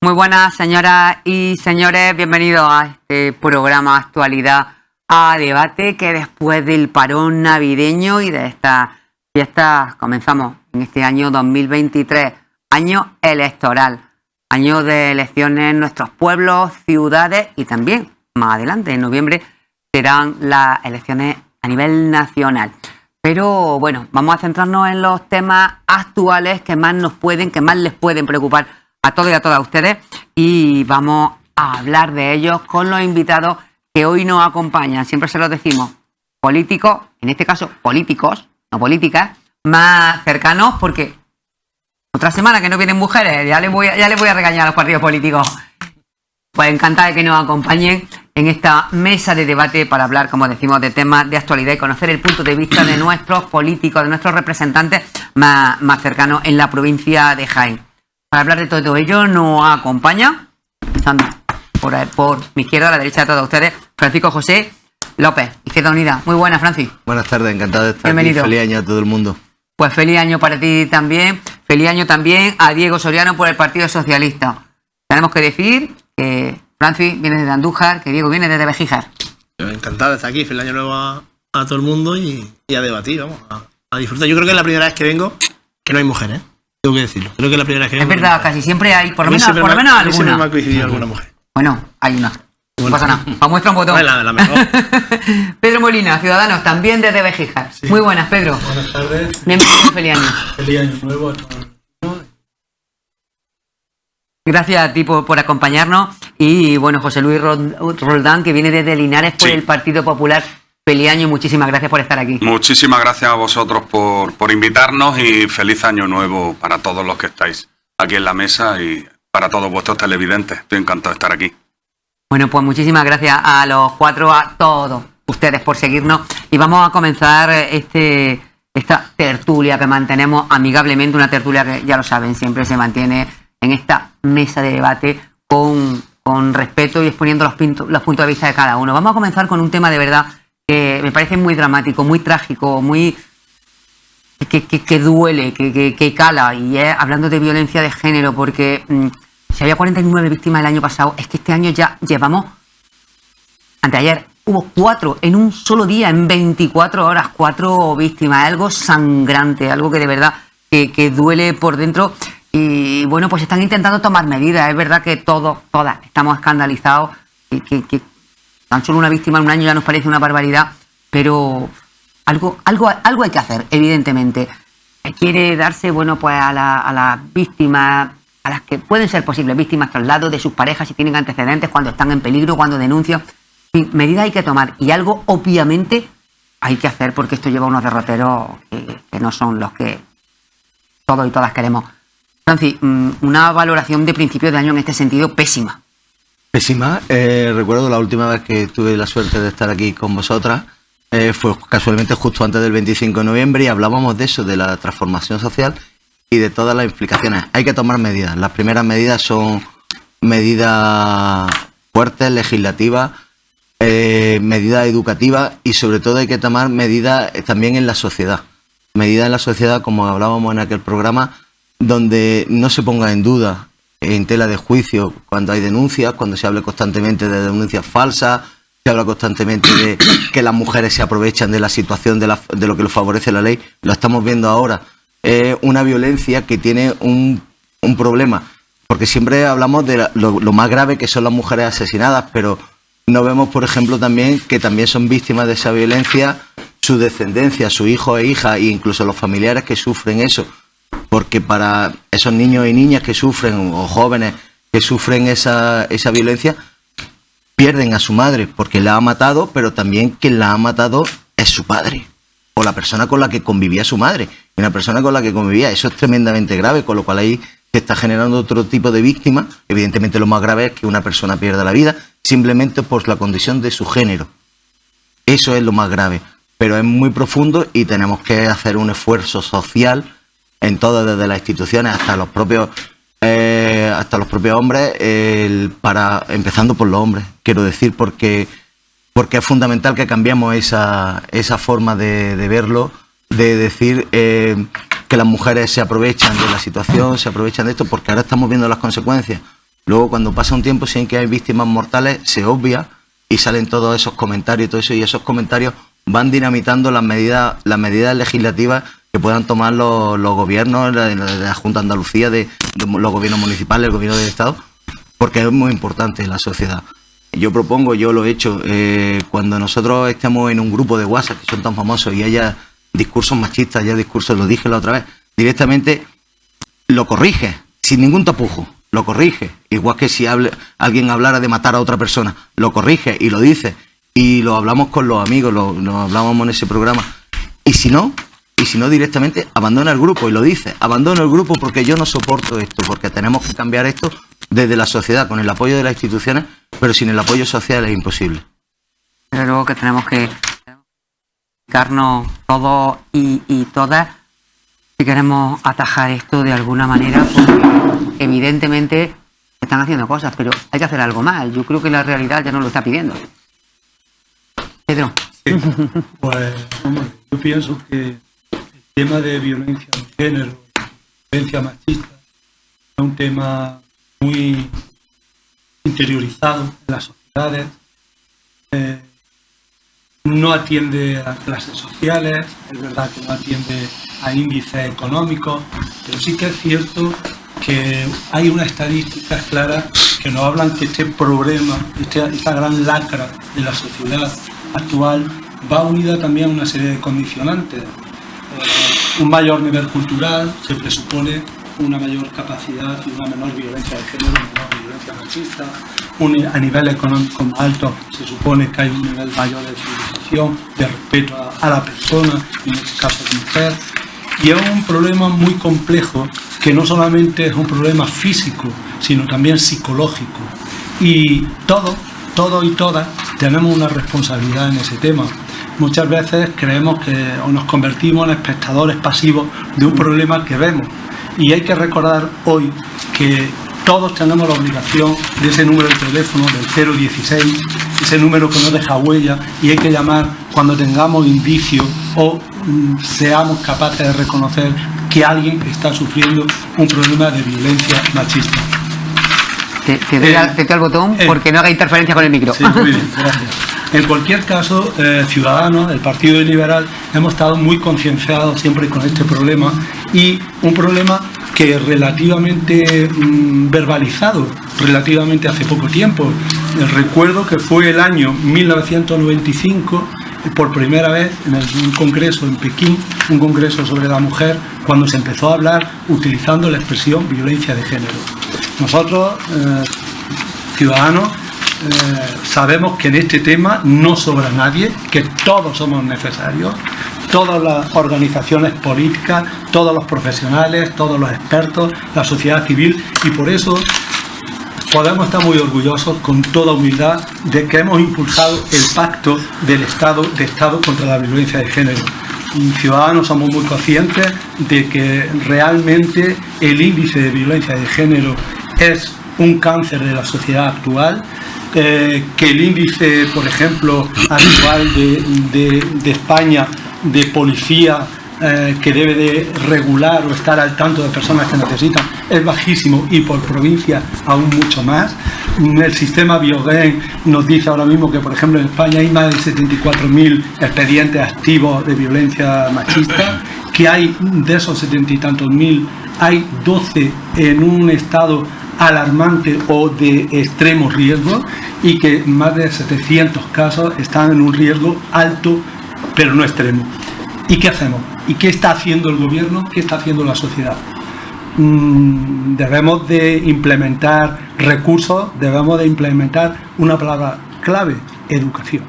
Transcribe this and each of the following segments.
Muy buenas, señoras y señores, bienvenidos a este programa Actualidad a Debate, que después del parón navideño y de estas fiestas comenzamos en este año 2023, año electoral, año de elecciones en nuestros pueblos, ciudades y también más adelante, en noviembre, serán las elecciones a nivel nacional. Pero bueno, vamos a centrarnos en los temas actuales que más les pueden preocupar a todos y a todas ustedes, y vamos a hablar de ellos con los invitados que hoy nos acompañan. Siempre se los decimos, políticos, en este caso políticos, no políticas, más cercanos, porque otra semana que no vienen mujeres, ya les voy a regañar a los partidos políticos. Pues encantada de que nos acompañen en esta mesa de debate para hablar, como decimos, de temas de actualidad y conocer el punto de vista de nuestros políticos, de nuestros representantes más cercanos en la provincia de Jaén. Para hablar de todo ello nos acompaña, empezando por mi izquierda, a la derecha de todos ustedes, Francisco José López, Izquierda Unida. Muy buenas, Francis. Buenas tardes, encantado de estar Bienvenido. aquí. Feliz año a todo el mundo. Pues feliz año para ti también. Feliz año también a Diego Soriano por el Partido Socialista. Tenemos que decir que Francis viene desde Andújar, que Diego viene desde Bejíjar. Encantado de estar aquí. Feliz año nuevo a todo el mundo y a debatir, vamos, a disfrutar. Yo creo que es la primera vez que vengo que no hay mujeres, ¿eh? Tengo que decirlo. Creo que es la primera vez que vengo. Es verdad, casi siempre hay, por lo menos alguna. Siempre me ha coincidido alguna mujer. Bueno, hay una. No pasa nada. Muestra un botón. La mejor. Pedro Molina, Ciudadanos, también desde Bejíjar. Sí. Muy buenas, Pedro. Buenas tardes. Bienvenido, feliz año. Feliz año nuevo a todos. Gracias a ti por acompañarnos. Y bueno, José Luis Roldán, que viene desde Linares por el Partido Popular. Feliz año y muchísimas gracias por estar aquí. Muchísimas gracias a vosotros por invitarnos y feliz año nuevo para todos los que estáis aquí en la mesa y para todos vuestros televidentes. Estoy encantado de estar aquí. Bueno, pues muchísimas gracias a los cuatro, a todos ustedes por seguirnos. Y vamos a comenzar esta tertulia que mantenemos amigablemente, una tertulia que ya lo saben, siempre se mantiene en esta mesa de debate con respeto y exponiendo los puntos de vista de cada uno. Vamos a comenzar con un tema de verdad que me parece muy dramático, muy trágico, muy que duele, que cala, y es hablando de violencia de género, porque si había 49 víctimas el año pasado, es que este año ya llevamos, anteayer hubo 4 en un solo día, en 24 horas, 4 víctimas, algo sangrante, algo que de verdad que duele por dentro. Y bueno, pues están intentando tomar medidas. Es verdad que todas estamos escandalizados, que tan solo una víctima en un año ya nos parece una barbaridad, pero algo hay que hacer, evidentemente. Quiere darse, bueno, pues a las víctimas, a las que pueden ser posibles víctimas, traslado de sus parejas si tienen antecedentes, cuando están en peligro, cuando denuncian. En fin, medidas hay que tomar y algo obviamente hay que hacer, porque esto lleva a unos derroteros que no son los que todos y todas queremos. Francis, una valoración de principio de año en este sentido pésima. Pésima. Recuerdo la última vez que tuve la suerte de estar aquí con vosotras, fue casualmente justo antes del 25 de noviembre y hablábamos de eso, de la transformación social y de todas las implicaciones. Hay que tomar medidas. Las primeras medidas son medidas fuertes, legislativas, medidas educativas y sobre todo hay que tomar medidas también en la sociedad. Medidas en la sociedad, como hablábamos en aquel programa, donde no se ponga en duda, en tela de juicio, cuando hay denuncias, cuando se habla constantemente de denuncias falsas, se habla constantemente de que las mujeres se aprovechan de la situación, de lo que les favorece la ley. Lo estamos viendo ahora. Una violencia que tiene un problema, porque siempre hablamos de lo más grave que son las mujeres asesinadas, pero no vemos, por ejemplo, también que también son víctimas de esa violencia su descendencia, sus hijos e hijas, e incluso los familiares que sufren eso. Porque para esos niños y niñas que sufren, o jóvenes que sufren esa violencia, pierden a su madre porque la ha matado, pero también quien la ha matado es su padre, o la persona con la que convivía su madre. Y una persona con la que convivía, eso es tremendamente grave, con lo cual ahí se está generando otro tipo de víctima. Evidentemente lo más grave es que una persona pierda la vida simplemente por la condición de su género. Eso es lo más grave, pero es muy profundo y tenemos que hacer un esfuerzo social en todo, desde las instituciones hasta los propios hombres, empezando por los hombres, quiero decir, porque es fundamental que cambiemos esa forma de verlo, de decir que las mujeres se aprovechan de la situación, se aprovechan de esto, porque ahora estamos viendo las consecuencias. Luego, cuando pasa un tiempo sin que hay víctimas mortales, se obvia y salen todos esos comentarios y todo eso, y esos comentarios van dinamitando las medidas legislativas que puedan tomar los gobiernos, la Junta de Andalucía, de los gobiernos municipales, el gobierno del Estado, porque es muy importante en la sociedad. Yo propongo, yo lo he hecho, cuando nosotros estemos en un grupo de WhatsApp que son tan famosos y haya discursos machistas, haya discursos, lo dije la otra vez, directamente lo corrige, sin ningún tapujo, lo corrige. Igual que si alguien hablara de matar a otra persona, lo corrige y lo dice. Y lo hablamos con los amigos, lo hablábamos en ese programa. Y si no directamente abandona el grupo y lo dice. Abandono el grupo porque yo no soporto esto, porque tenemos que cambiar esto desde la sociedad, con el apoyo de las instituciones, pero sin el apoyo social es imposible. Pero luego que tenemos que dedicarnos todos y todas si queremos atajar esto de alguna manera, porque evidentemente están haciendo cosas, pero hay que hacer algo más. Yo creo que la realidad ya nos lo está pidiendo. Pedro. Sí. Pues, hombre, yo pienso que el tema de violencia de género, violencia machista, es un tema muy interiorizado en las sociedades. No atiende a clases sociales, es verdad que no atiende a índices económicos, pero sí que es cierto que hay unas estadísticas claras que nos hablan que este problema, esta gran lacra de la sociedad actual va unida también a una serie de condicionantes. Un mayor nivel cultural se presupone una mayor capacidad y una menor violencia de género, una menor violencia machista. A nivel económico más alto se supone que hay un nivel mayor de civilización, de respeto a la persona, en este caso a la mujer. Y es un problema muy complejo que no solamente es un problema físico, sino también psicológico. Y todos y todas tenemos una responsabilidad en ese tema. Muchas veces creemos que o nos convertimos en espectadores pasivos de un problema que vemos. Y hay que recordar hoy que todos tenemos la obligación de ese número de teléfono, del 016, ese número que no deja huella, y hay que llamar cuando tengamos indicios o seamos capaces de reconocer que alguien está sufriendo un problema de violencia machista. Te doy al botón porque no haga interferencia con el micro. Sí, muy bien, gracias. En cualquier caso, Ciudadanos, el Partido Liberal, hemos estado muy concienciados siempre con este problema, y un problema que relativamente verbalizado, relativamente hace poco tiempo. Recuerdo que fue el año 1995, por primera vez en un congreso en Pekín, un congreso sobre la mujer, cuando se empezó a hablar utilizando la expresión violencia de género. Nosotros, Ciudadanos, sabemos que en este tema no sobra nadie, que todos somos necesarios, todas las organizaciones políticas, todos los profesionales, todos los expertos, la sociedad civil, y por eso podemos estar muy orgullosos con toda humildad de que hemos impulsado el pacto del Estado contra la violencia de género. Ciudadanos somos muy conscientes de que realmente el índice de violencia de género es un cáncer de la sociedad actual, que el índice, por ejemplo, actual de España de policía que debe de regular o estar al tanto de personas que necesitan es bajísimo, y por provincia aún mucho más. El sistema Biogen nos dice ahora mismo que, por ejemplo, en España hay más de 74.000 expedientes activos de violencia machista, que hay de esos 70 y tantos mil, hay 12 en un estado alarmante o de extremo riesgo, y que más de 700 casos están en un riesgo alto pero no extremo. ¿Y qué hacemos? ¿Y qué está haciendo el gobierno? ¿Qué está haciendo la sociedad? Debemos de implementar recursos, debemos de implementar una palabra clave: educación.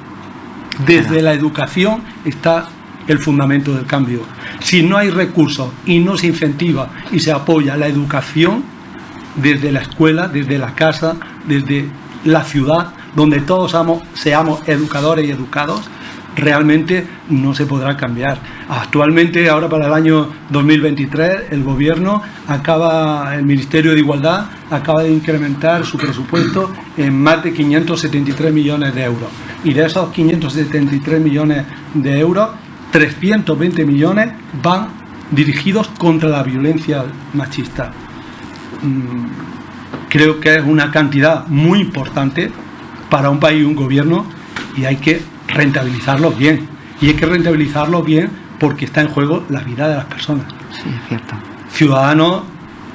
Desde la educación está el fundamento del cambio. Si no hay recursos y no se incentiva y se apoya la educación desde la escuela, desde la casa, desde la ciudad, donde todos seamos educadores y educados, realmente no se podrá cambiar. Actualmente, ahora para el año 2023, el Gobierno el Ministerio de Igualdad acaba de incrementar su presupuesto en más de 573 millones de euros. Y de esos 573 millones de euros, 320 millones van dirigidos contra la violencia machista. creo que es una cantidad muy importante para un país y un gobierno, y hay que rentabilizarlo bien. Y hay que rentabilizarlo bien porque está en juego la vida de las personas. Sí, es cierto. Ciudadanos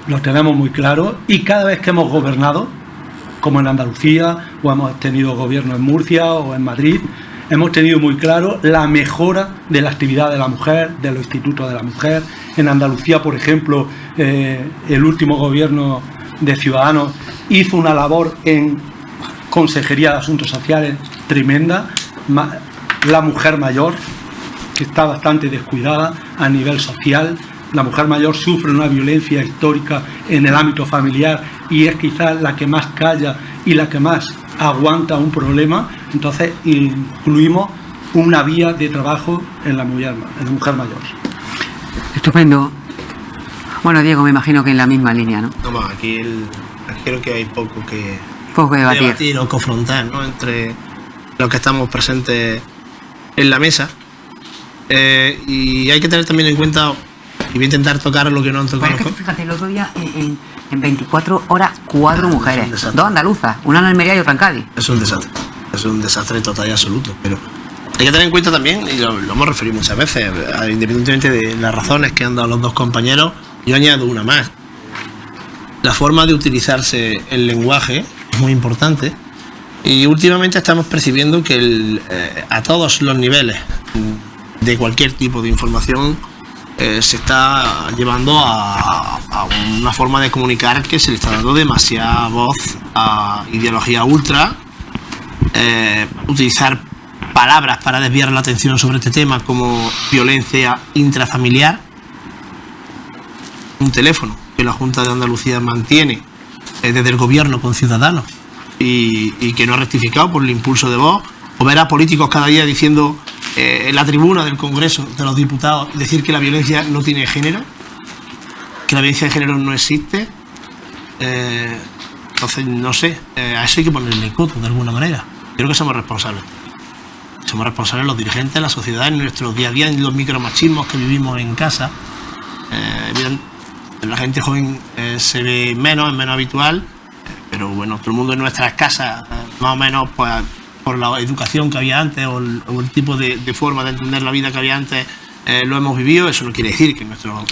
lo tenemos muy claro, y cada vez que hemos gobernado, como en Andalucía, o hemos tenido gobierno en Murcia o en Madrid, hemos tenido muy claro la mejora de la actividad de la mujer, de los institutos de la mujer. En Andalucía, por ejemplo, el último gobierno de Ciudadanos hizo una labor en Consejería de Asuntos Sociales tremenda. La mujer mayor, que está bastante descuidada a nivel social. La mujer mayor sufre una violencia histórica en el ámbito familiar y es quizás la que más calla y la que más aguanta un problema. Entonces incluimos una vía de trabajo en la mujer mayor. Estupendo. Bueno, Diego, me imagino que en la misma línea, ¿no? Vamos, aquí creo que hay poco que debatir o confrontar, ¿no?, entre los que estamos presentes en la mesa. Y hay que tener también en cuenta, y voy a intentar tocar lo que no han tocado. Pero es que fíjate, el otro día en 24 horas 4 mujeres, 2 andaluzas, una en Almería y otra en Cádiz. Es un desastre total y absoluto, pero hay que tener en cuenta también, y lo hemos referido muchas veces, independientemente de las razones que han dado los dos compañeros, yo añado una más. La forma de utilizarse el lenguaje es muy importante, y últimamente estamos percibiendo que a todos los niveles de cualquier tipo de información se está llevando a una forma de comunicar que se le está dando demasiada voz a ideología ultra, utilizar palabras para desviar la atención sobre este tema como violencia intrafamiliar, un teléfono que la Junta de Andalucía mantiene desde el gobierno con Ciudadanos y que no ha rectificado por el impulso de voz, o ver a políticos cada día diciendo en la tribuna del Congreso de los Diputados, decir que la violencia no tiene género, que la violencia de género no existe. Entonces, no sé, a eso hay que ponerle coto de alguna manera. Creo que somos responsables. Somos responsables los dirigentes, la sociedad, en nuestro día a día, en los micromachismos que vivimos en casa. La gente joven se ve menos, es menos habitual, pero bueno, todo el mundo en nuestras casas, más o menos, pues por la educación que había antes o el tipo de forma de entender la vida que había antes, lo hemos vivido. Eso no quiere decir que nuestros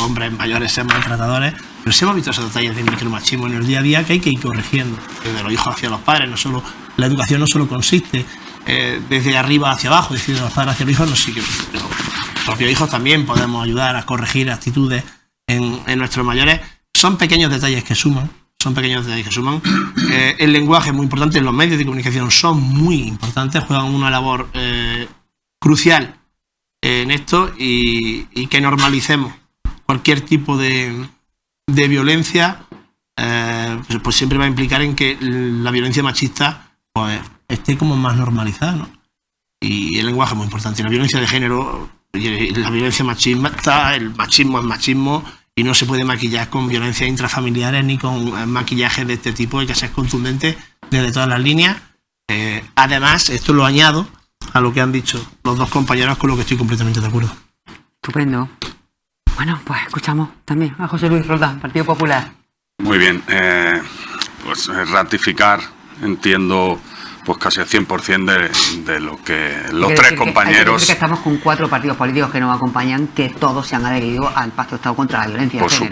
hombres mayores sean maltratadores, pero sí hemos visto esos detalles de micromachismo en el día a día que hay que ir corrigiendo, desde los hijos hacia los padres. No solo la educación no solo consiste desde arriba hacia abajo, es decir, de los padres hacia los hijos, no, sí que los propios hijos también podemos ayudar a corregir actitudes en nuestros mayores. Son pequeños detalles que suman. El lenguaje es muy importante, los medios de comunicación son muy importantes, juegan una labor crucial en esto, y que normalicemos cualquier tipo de violencia, pues siempre va a implicar en que la violencia machista pues esté como más normalizada, ¿no? Y el lenguaje es muy importante. La violencia de género, la violencia machista, el machismo es machismo, y no se puede maquillar con violencias intrafamiliares ni con maquillajes de este tipo. Hay que ser contundente desde todas las líneas. Además, esto lo añado a lo que han dicho los dos compañeros, con lo que estoy completamente de acuerdo. Estupendo. Bueno, pues escuchamos también a José Luis Roldán, Partido Popular. Muy bien, pues ratificar, entiendo, pues casi el 100% de lo que los tres compañeros... Hay que decir que estamos con 4 partidos políticos que nos acompañan, que todos se han adherido al Pacto de Estado contra la Violencia de Género.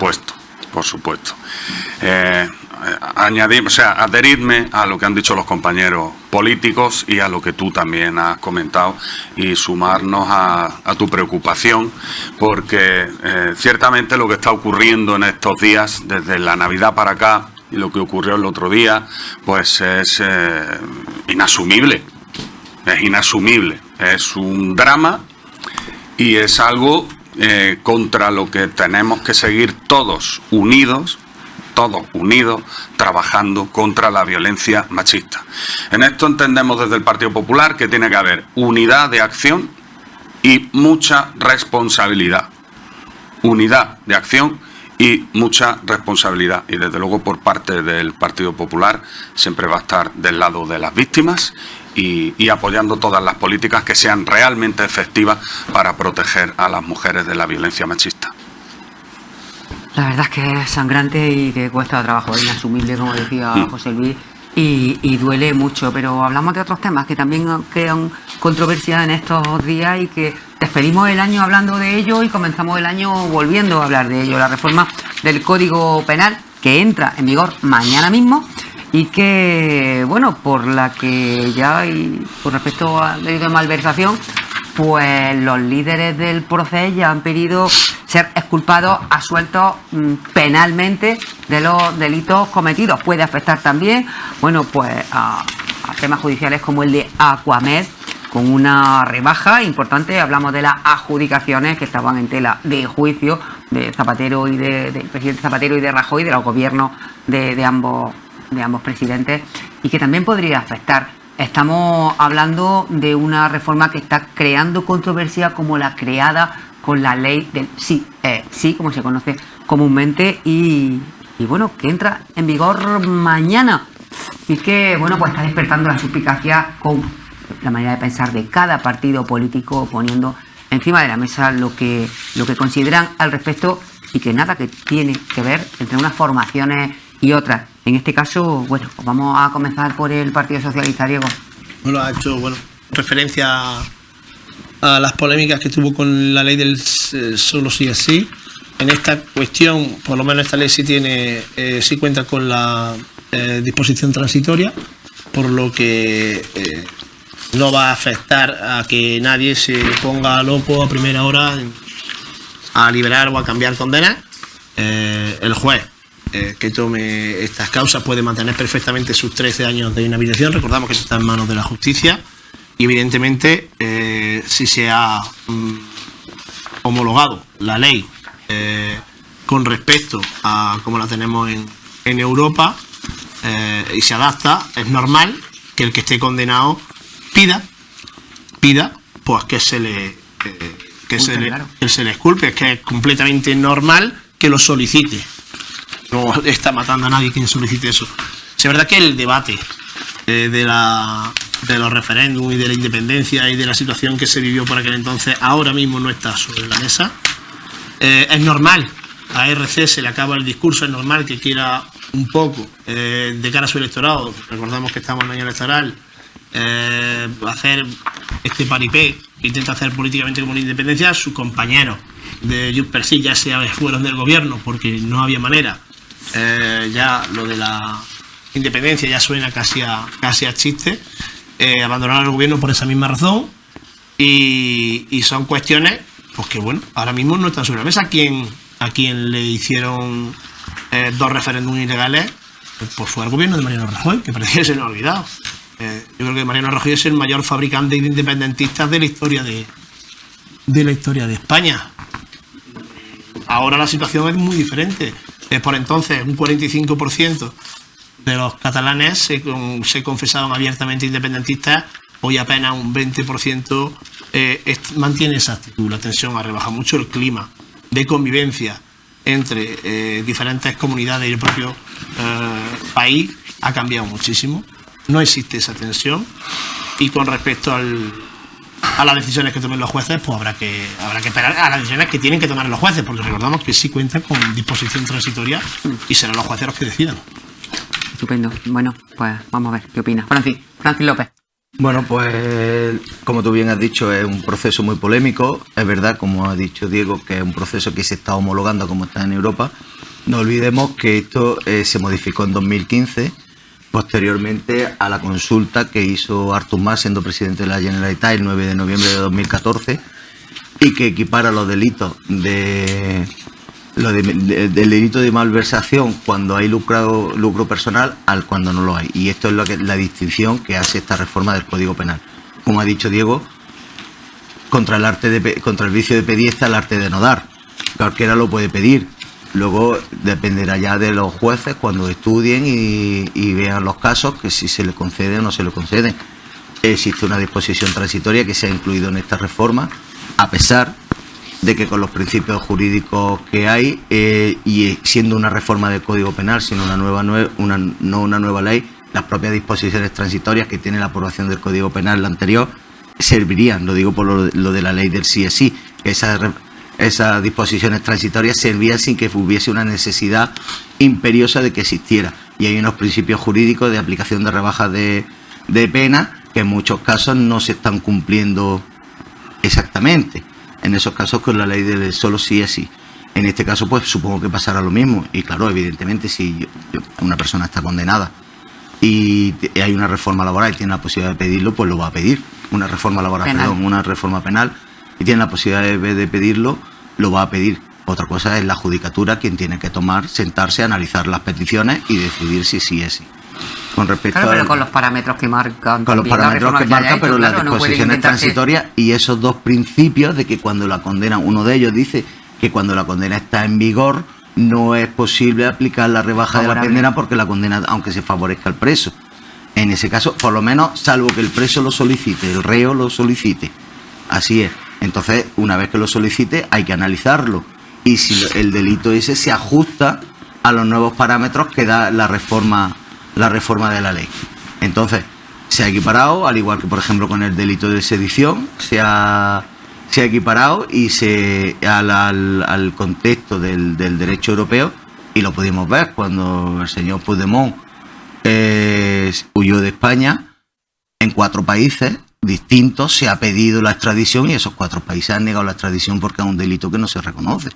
Por supuesto. Adherirme a lo que han dicho los compañeros políticos y a lo que tú también has comentado, y sumarnos a tu preocupación, porque ciertamente lo que está ocurriendo en estos días, desde la Navidad para acá, y lo que ocurrió el otro día, pues es inasumible. Es inasumible. Es un drama, y es algo contra lo que tenemos que seguir todos unidos, trabajando contra la violencia machista. En esto entendemos desde el Partido Popular que tiene que haber unidad de acción y mucha responsabilidad. Unidad de acción y mucha responsabilidad. Y desde luego, por parte del Partido Popular, siempre va a estar del lado de las víctimas y apoyando todas las políticas que sean realmente efectivas para proteger a las mujeres de la violencia machista. La verdad es que es sangrante y que cuesta trabajo, es inasumible, como decía José Luis, y duele mucho, pero hablamos de otros temas que también crean controversia en estos días y que despedimos el año hablando de ello y comenzamos el año volviendo a hablar de ello. La reforma del Código Penal que entra en vigor mañana mismo y que, bueno, por la que ya hay, con respecto al delito de malversación, pues los líderes del proceso ya han pedido ser exculpados, absueltos penalmente de los delitos cometidos. Puede afectar también, bueno, pues a temas judiciales como el de Aquamed, con una rebaja importante. Hablamos de las adjudicaciones que estaban en tela de juicio de Zapatero y del presidente Zapatero y de Rajoy, de los gobiernos de ambos presidentes, y que también podría afectar. Estamos hablando de una reforma que está creando controversia como la creada con la ley del sí, como se conoce comúnmente, y bueno, que entra en vigor mañana y que, bueno, pues está despertando la suspicacia con la manera de pensar de cada partido político, poniendo encima de la mesa lo que consideran al respecto, y que nada que tiene que ver entre unas formaciones y otras. En este caso, bueno, pues vamos a comenzar por el Partido Socialista, Diego. Bueno, ha hecho referencia a las polémicas que tuvo con la ley del solo sí es sí. En esta cuestión, por lo menos esta ley sí cuenta con la disposición transitoria, por lo que no va a afectar a que nadie se ponga loco a primera hora a liberar o a cambiar condenas. El juez que tome estas causas puede mantener perfectamente sus 13 años de inhabilitación. Recordamos que eso está en manos de la justicia y evidentemente si se ha homologado la ley con respecto a como la tenemos en Europa y se adapta, es normal que el que esté condenado pida pues que se le exculpe. Es que es completamente normal que lo solicite. No está matando a nadie quien solicite eso. Es verdad que el debate de los referéndums y de la independencia y de la situación que se vivió por aquel entonces ahora mismo no está sobre la mesa. Es normal, a RC se le acaba el discurso, es normal que quiera un poco de cara a su electorado, recordamos que estamos en año electoral, hacer este paripé que intenta hacer políticamente como la independencia. Sus compañeros de Junts per Sí ya se fueron del gobierno porque no había manera. Ya lo de la independencia ya suena casi a chiste. Abandonaron el gobierno por esa misma razón y son cuestiones pues que bueno, ahora mismo no están sobre la mesa. A quien le hicieron 2 referéndums ilegales pues fue al gobierno de Mariano Rajoy, que parece que se nos ha olvidado. Yo creo que Mariano Rajoy es el mayor fabricante de independentistas de la historia de España. Ahora la situación es muy diferente. Por entonces un 45% de los catalanes se confesaban abiertamente independentistas. Hoy apenas un 20% mantiene esa actitud. La tensión ha rebajado mucho, el clima de convivencia entre diferentes comunidades y el propio país ha cambiado muchísimo. No existe esa tensión, y con respecto a las decisiones que tomen los jueces, pues habrá que esperar a las decisiones que tienen que tomar los jueces, porque recordamos que sí cuentan con disposición transitoria y serán los jueces los que decidan. Estupendo. Bueno, pues vamos a ver qué opina Francis López. Bueno, pues como tú bien has dicho, es un proceso muy polémico. Es verdad, como ha dicho Diego, que es un proceso que se está homologando como está en Europa. No olvidemos que esto se modificó en 2015, posteriormente a la consulta que hizo Artur Mas siendo presidente de la Generalitat el 9 de noviembre de 2014, y que equipara los delitos del delito de malversación cuando hay lucro personal al cuando no lo hay. Y esto es la distinción que hace esta reforma del Código Penal. Como ha dicho Diego, contra el vicio de pedir está el arte de no dar. Cualquiera lo puede pedir. Luego dependerá ya de los jueces cuando estudien y vean los casos, que si se le concede o no se le concede. Existe una disposición transitoria que se ha incluido en esta reforma, a pesar de que con los principios jurídicos que hay, y siendo una reforma del Código Penal, sino no una nueva ley, las propias disposiciones transitorias que tiene la aprobación del Código Penal, la anterior, servirían. Lo digo por lo de la ley del sí es sí, que esas disposiciones transitorias servían sin que hubiese una necesidad imperiosa de que existiera. Y hay unos principios jurídicos de aplicación de rebajas de pena que en muchos casos no se están cumpliendo exactamente. En esos casos con la ley del solo sí es sí. En este caso, pues supongo que pasará lo mismo. Y claro, evidentemente, si una persona está condenada y hay una reforma laboral y tiene la posibilidad de pedirlo, pues lo va a pedir. Una reforma laboral, una reforma penal, y tiene la posibilidad de pedirlo, lo va a pedir. Otra cosa es la judicatura quien tiene que sentarse, analizar las peticiones y decidir si sí es sí. Con respecto pero con los parámetros que marcan. Con los parámetros que marcan, pero las disposiciones transitorias y esos dos principios de que cuando la condena, uno de ellos dice que cuando la condena está en vigor no es posible aplicar la rebaja de la pena porque la condena, aunque se favorezca al preso. En ese caso, por lo menos, salvo que el preso lo solicite, el reo lo solicite. Así es. Entonces, una vez que lo solicite, hay que analizarlo. Y si el delito ese se ajusta a los nuevos parámetros que da la reforma de la ley. Entonces, se ha equiparado, al igual que, por ejemplo, con el delito de sedición, se ha equiparado y al contexto del derecho europeo, y lo pudimos ver cuando el señor Puigdemont huyó de España. En 4 países distintos se ha pedido la extradición y esos 4 países han negado la extradición porque es un delito que no se reconoce.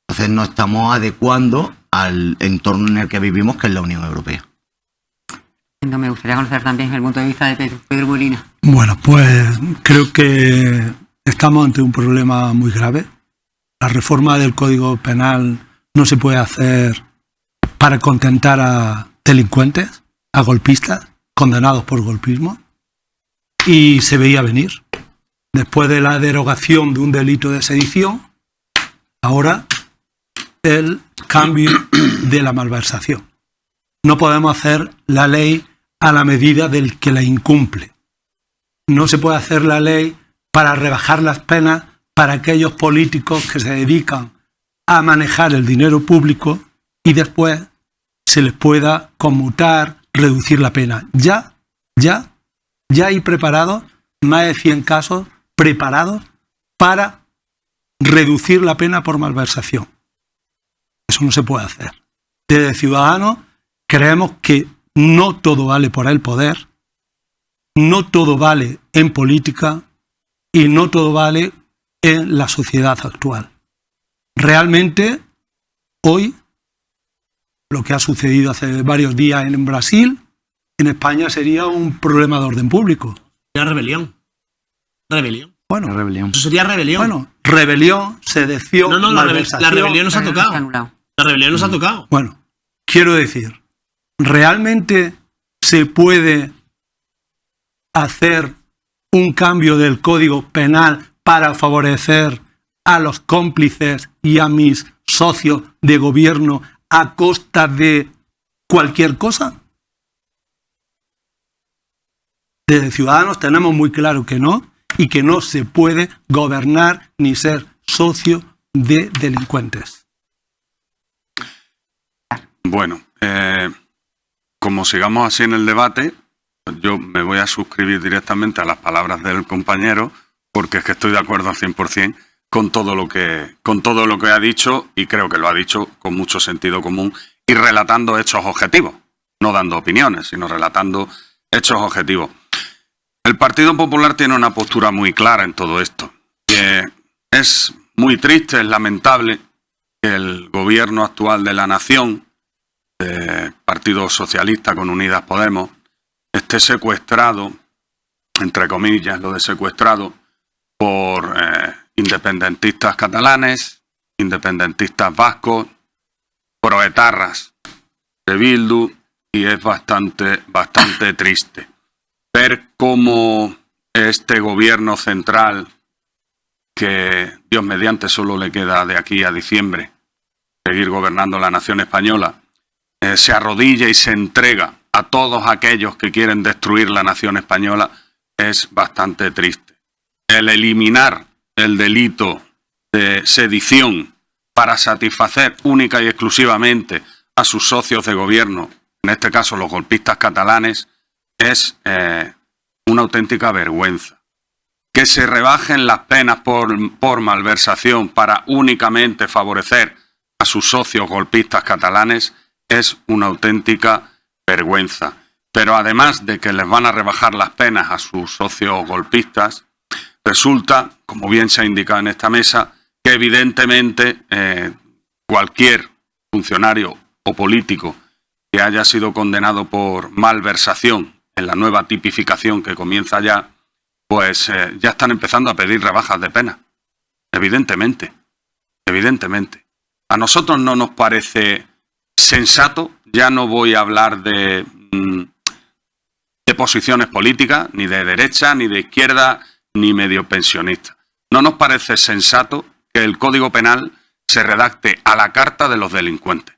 Entonces no estamos adecuando al entorno en el que vivimos, que es la Unión Europea. Me gustaría conocer también el punto de vista de Pedro Molina. Bueno, pues creo que estamos ante un problema muy grave. La reforma del Código Penal no se puede hacer para contentar a delincuentes, a golpistas, condenados por golpismo. Y se veía venir. Después de la derogación de un delito de sedición, ahora el cambio de la malversación. No podemos hacer la ley a la medida del que la incumple. No se puede hacer la ley para rebajar las penas para aquellos políticos que se dedican a manejar el dinero público y después se les pueda conmutar, reducir la pena. Ya hay preparados más de 100 casos preparados para reducir la pena por malversación. Eso no se puede hacer. Desde Ciudadanos creemos que no todo vale por el poder, no todo vale en política y no todo vale en la sociedad actual. Realmente, hoy, lo que ha sucedido hace varios días en Brasil, en España sería un problema de orden público. Sería rebelión. Bueno, Rebelión. Eso sería rebelión. Bueno, rebelión, sedición, malversación. La rebelión nos ha tocado. La rebelión nos ha tocado. Bueno, quiero decir, ¿realmente se puede hacer un cambio del Código Penal para favorecer a los cómplices y a mis socios de gobierno a costa de cualquier cosa? Desde Ciudadanos tenemos muy claro que no, y que no se puede gobernar ni ser socio de delincuentes. Bueno, como sigamos así en el debate, yo me voy a suscribir directamente a las palabras del compañero, porque es que estoy de acuerdo al 100% con todo lo que ha dicho, y creo que lo ha dicho con mucho sentido común y relatando hechos objetivos, no dando opiniones, sino relatando hechos objetivos. El Partido Popular tiene una postura muy clara en todo esto. Es muy triste, es lamentable que el gobierno actual de la nación, Partido Socialista con Unidas Podemos, esté secuestrado, entre comillas, lo de secuestrado, por independentistas catalanes, independentistas vascos, proetarras de Bildu, y es bastante triste ver cómo este gobierno central, que Dios mediante solo le queda de aquí a diciembre seguir gobernando la nación española, se arrodilla y se entrega a todos aquellos que quieren destruir la nación española, es bastante triste. El eliminar el delito de sedición para satisfacer única y exclusivamente a sus socios de gobierno, en este caso los golpistas catalanes, es una auténtica vergüenza. que se rebajen las penas por malversación para únicamente favorecer a sus socios golpistas catalanes es una auténtica vergüenza. Pero además de que les van a rebajar las penas a sus socios golpistas, resulta, como bien se ha indicado en esta mesa, que evidentemente cualquier funcionario o político que haya sido condenado por malversación en la nueva tipificación que comienza ya, pues ya están empezando a pedir rebajas de pena. Evidentemente. A nosotros no nos parece sensato, ya no voy a hablar de posiciones políticas, ni de derecha, ni de izquierda, ni medio pensionista. No nos parece sensato que el Código Penal se redacte a la carta de los delincuentes.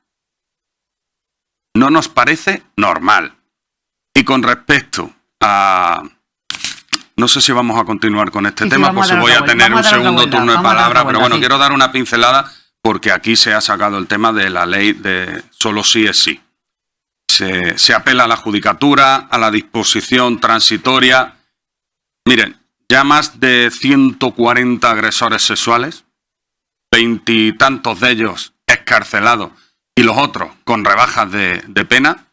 No nos parece normal. Y con respecto a... No sé si vamos a continuar con este tema, pues voy a tener un segundo turno de palabra, pero bueno, quiero dar una pincelada porque aquí se ha sacado el tema de la ley de solo sí es sí. Se apela a la judicatura, a la disposición transitoria. Miren, ya más de 140 agresores sexuales, 20 y tantos de ellos excarcelados y los otros con rebajas de pena.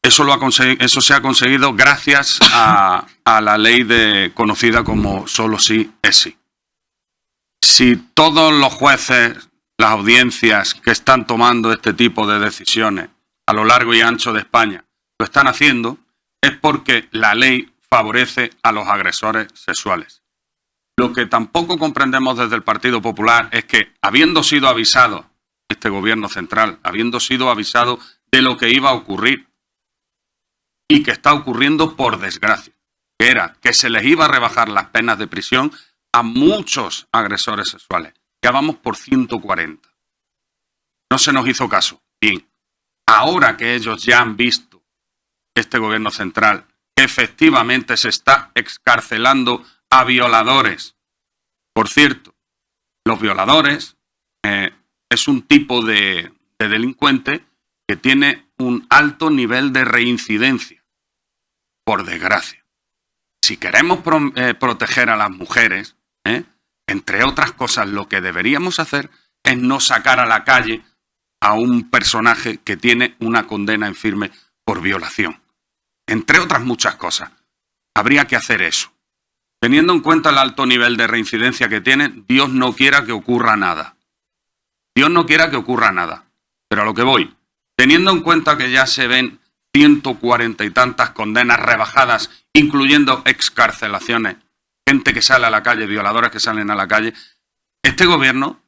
Eso se ha conseguido gracias a la ley conocida como solo sí es sí. Si todos los jueces, las audiencias que están tomando este tipo de decisiones a lo largo y ancho de España lo están haciendo, es porque la ley favorece a los agresores sexuales. Lo que tampoco comprendemos desde el Partido Popular es que, habiendo sido avisado este gobierno central, habiendo sido avisado de lo que iba a ocurrir y que está ocurriendo por desgracia, que era que se les iba a rebajar las penas de prisión a muchos agresores sexuales. Ya vamos por 140. No se nos hizo caso. Bien, ahora que ellos ya han visto, este gobierno central, que efectivamente se está excarcelando a violadores. Por cierto, los violadores es un tipo de delincuente que tiene un alto nivel de reincidencia, por desgracia. Si queremos proteger a las mujeres, entre otras cosas, lo que deberíamos hacer es no sacar a la calle a un personaje que tiene una condena en firme por violación. Entre otras muchas cosas, habría que hacer eso. Teniendo en cuenta el alto nivel de reincidencia que tienen, Dios no quiera que ocurra nada. Dios no quiera que ocurra nada. Pero a lo que voy, teniendo en cuenta que ya se ven 140 y tantas condenas rebajadas, incluyendo excarcelaciones, gente que sale a la calle, violadores que salen a la calle, este gobierno